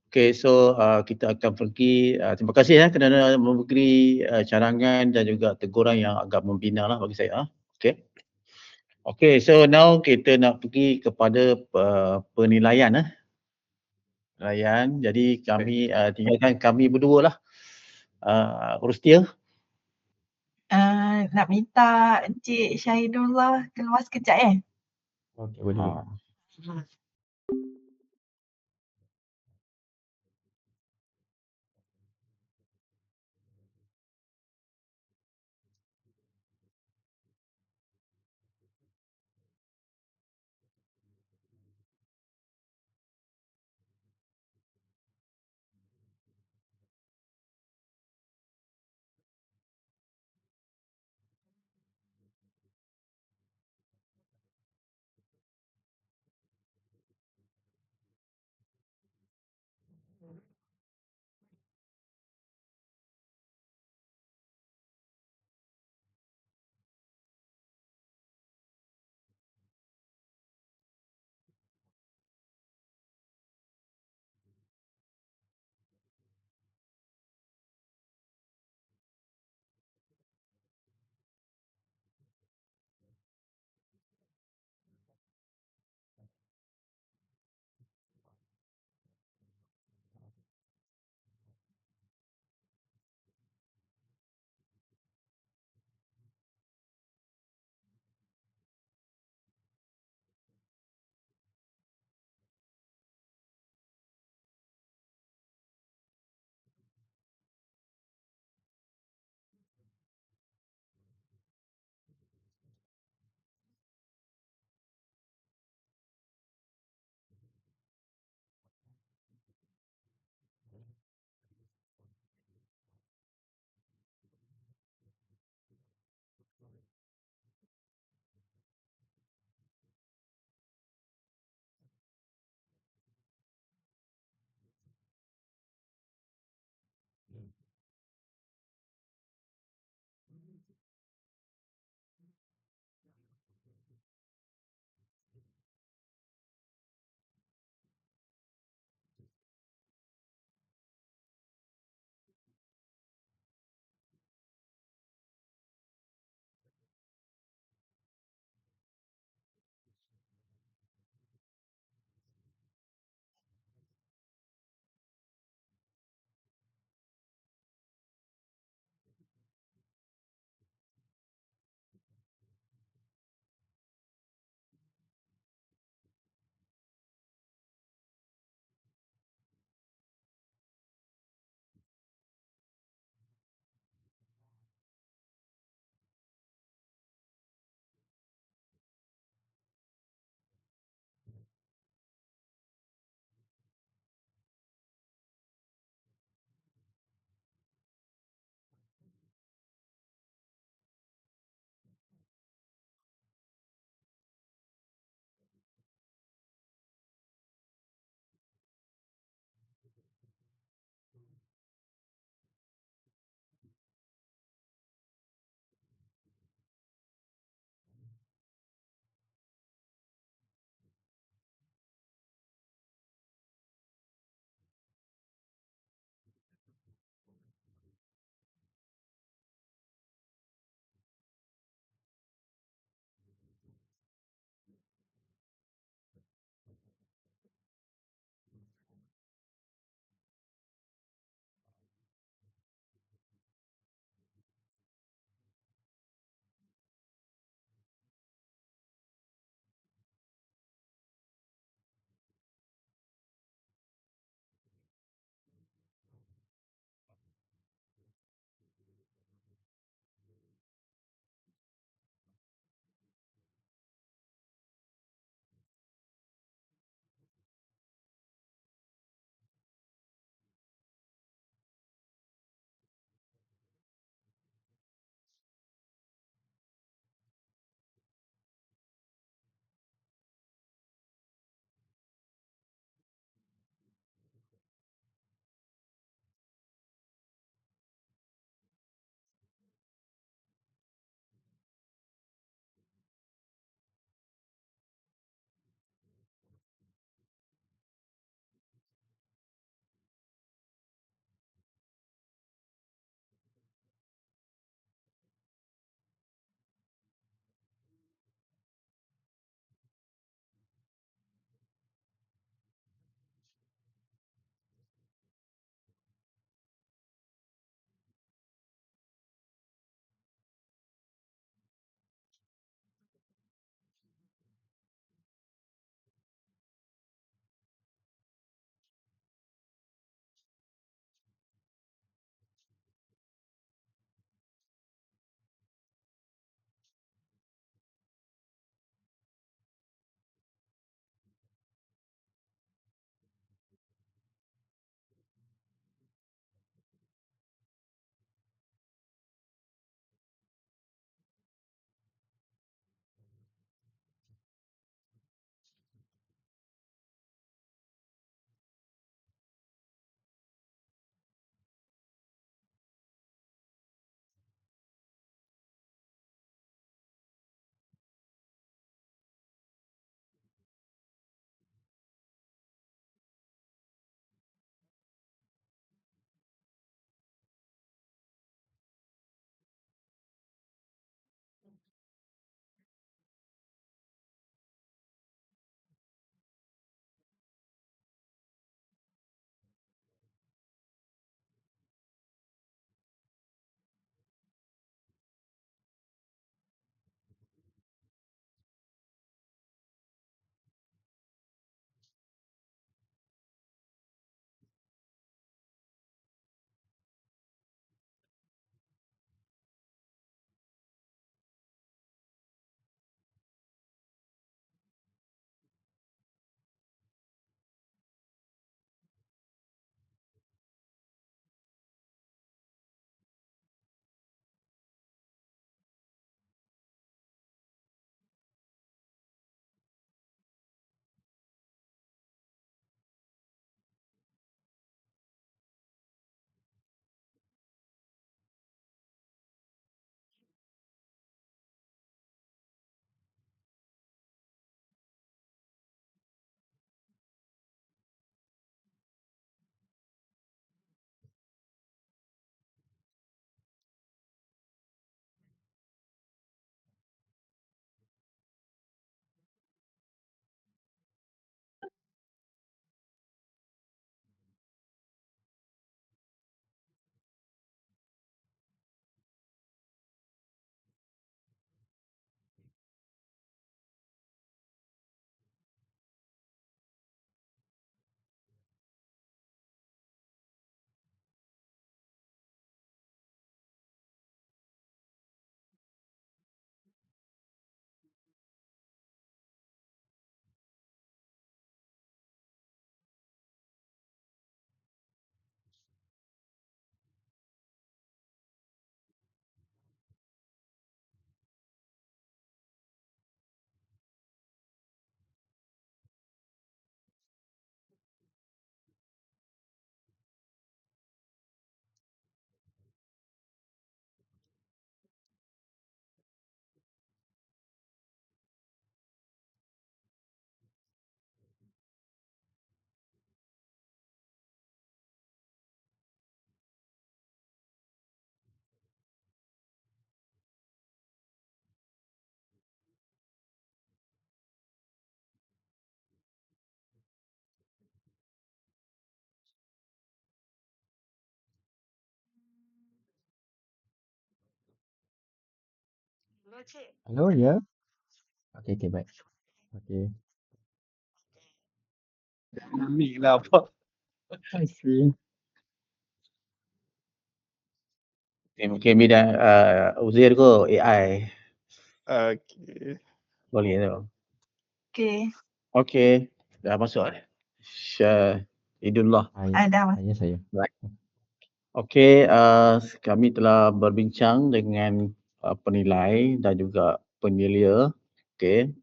A: Okay, so kita akan pergi, terima kasih kerana memberi cadangan dan juga teguran yang agak membina lah bagi saya. Okay. Okay, so now kita nak pergi kepada penilaian. Penilaian, jadi kami tinggalkan kami berdua lah. Rustia.
B: Nak minta Encik Syahidullah keluar sekejap
D: Okay, boleh.
B: Hello, Cik.
D: Hello, ya. Okey, baik. Okey.
C: Ni lah apa.
D: I see.
A: Mungkin bidang Uzair kot, AI.
C: Okay.
A: Boleh tu.
B: Okey.
A: Okey, dah masuk dah. Syahidullah.
B: Dah masuk.
D: Ya, saya.
A: Okey, kami telah berbincang dengan penilai dan juga penyelia. Okey.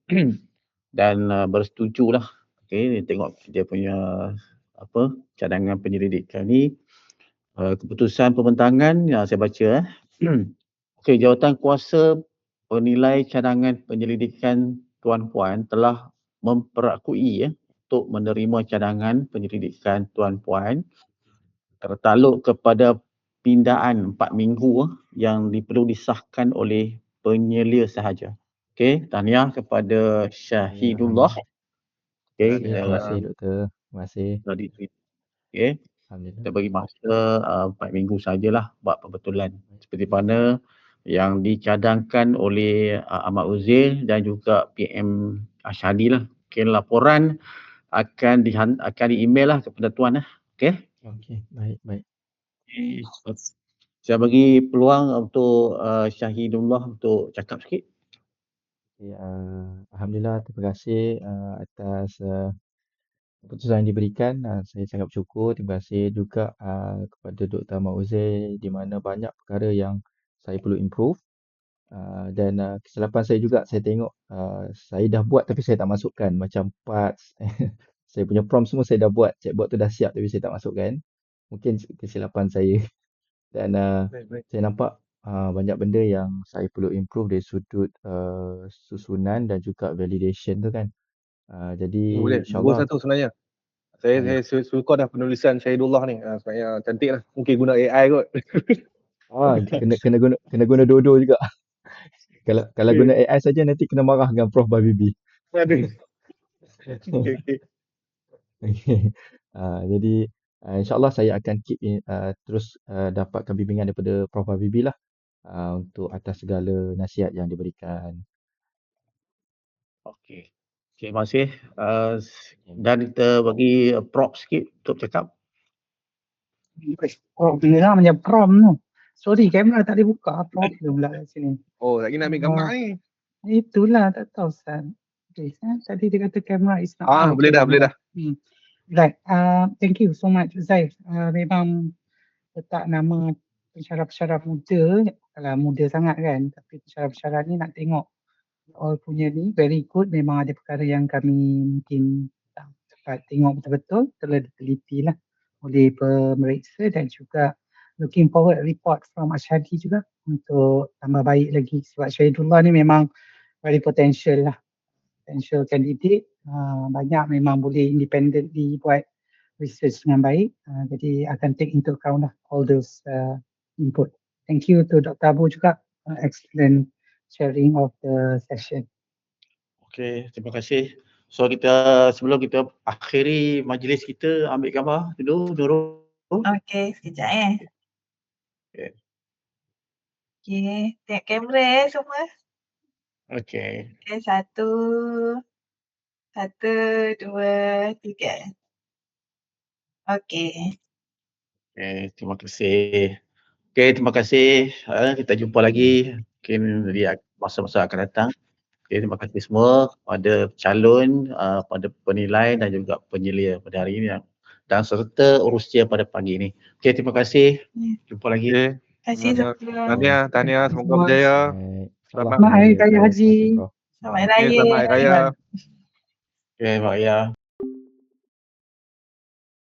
A: Dan bersetujulah. Okey, tengok dia punya cadangan penyelidikan ni. Keputusan pembentangan yang saya baca. Okey, jawatan kuasa penilai cadangan penyelidikan tuan-puan telah memperakui untuk menerima cadangan penyelidikan tuan-puan tertakluk kepada pindaan 4 minggu yang perlu disahkan oleh penyelia sahaja. Okey, tahniah kepada Syahidullah. Okey,
D: Terima kasih, Doktor. Terima kasih.
A: okey.
D: Alhamdulillah.
A: Kita bagi masa 4 minggu sajalah buat pembetulan. Seperti mana yang dicadangkan oleh Ahmad Uzair dan juga PM Ashadi lah. Okey, laporan akan di-email lah kepada tuan lah. Okey.
D: Okey, baik.
A: Saya bagi peluang untuk Syahidullah untuk cakap sikit.
D: Okay, Alhamdulillah, terima kasih atas keputusan yang diberikan. Saya sangat bersyukur. Terima kasih juga kepada Dr. Ahmad Uzair di mana banyak perkara yang saya perlu improve. Dan kesilapan saya juga, saya tengok saya dah buat tapi saya tak masukkan. Macam parts, saya punya prompt semua saya dah buat. Chatbot tu dah siap tapi saya tak masukkan. Mungkin kesilapan saya. Dan saya nampak banyak benda yang saya perlu improve dari sudut susunan dan juga validation tu kan. Jadi
C: Boleh. Dua
D: insyaAllah.
C: satu sebenarnya. Saya suka dah penulisan Syahidullah ni. Sebenarnya cantik lah. Mungkin guna AI kot.
D: Kena guna dua-dua juga. Kalau guna AI saja nanti kena marah dengan Prof Babibi.
C: Aduh. Okay.
D: Jadi insyaAllah saya akan keep terus dapatkan bimbingan daripada Prof Babibi lah untuk atas segala nasihat yang diberikan.
A: Okey. Terima kasih. Dan kita bagi prop sikit untuk cakap.
E: Bila macam prom tu. Sorry, kamera tak boleh buka. Problem pula kat sini.
C: Oh, lagi nak ambil gambar ni.
E: Itulah, tak tahu Ustaz. Okay, tadi dia kata kamera is not on.
C: Boleh dah.
E: Right. Thank you so much, Zaif. Memang letak nama pensyarah-pensyarah muda. Kalau muda sangat kan. Tapi pensyarah-pensyarah ni nak tengok all punya ni very good. Memang ada perkara yang kami mungkin tak dapat tengok betul-betul. Telah diteliti lah oleh pemeriksa dan juga looking forward report from Ashadi juga untuk tambah baik lagi sebab Syahidullah ni memang very potential lah, potential candidate. Banyak memang boleh independently buat research dengan baik. Jadi akan take into account lah all those input. Thank you to Dr. Abu juga, excellent sharing of the session.
A: Okey, terima kasih. So sebelum kita akhiri majlis kita, ambil gambar dulu Nurul.
B: Okey, sekejap
A: Okey.
B: Okey, tengok kamera semua.
A: Okey.
B: Okey, 1, 2, 3. Okey.
A: Okey, terima kasih. Okey, terima kasih. Kita jumpa lagi mungkin di masa-masa akan datang. Okey, terima kasih semua pada calon, pada penilai dan juga penyelia pada hari ini dan serta urusia pada pagi ini. Okey, terima kasih. Jumpa lagi.
C: Okay.
B: Terima kasih semua.
C: Tahniah. Semoga berjaya.
E: Selamat Hari Raya Haji.
B: Selamat Raya.
C: Selamat Hari Raya.
A: Okey, Pak Ya.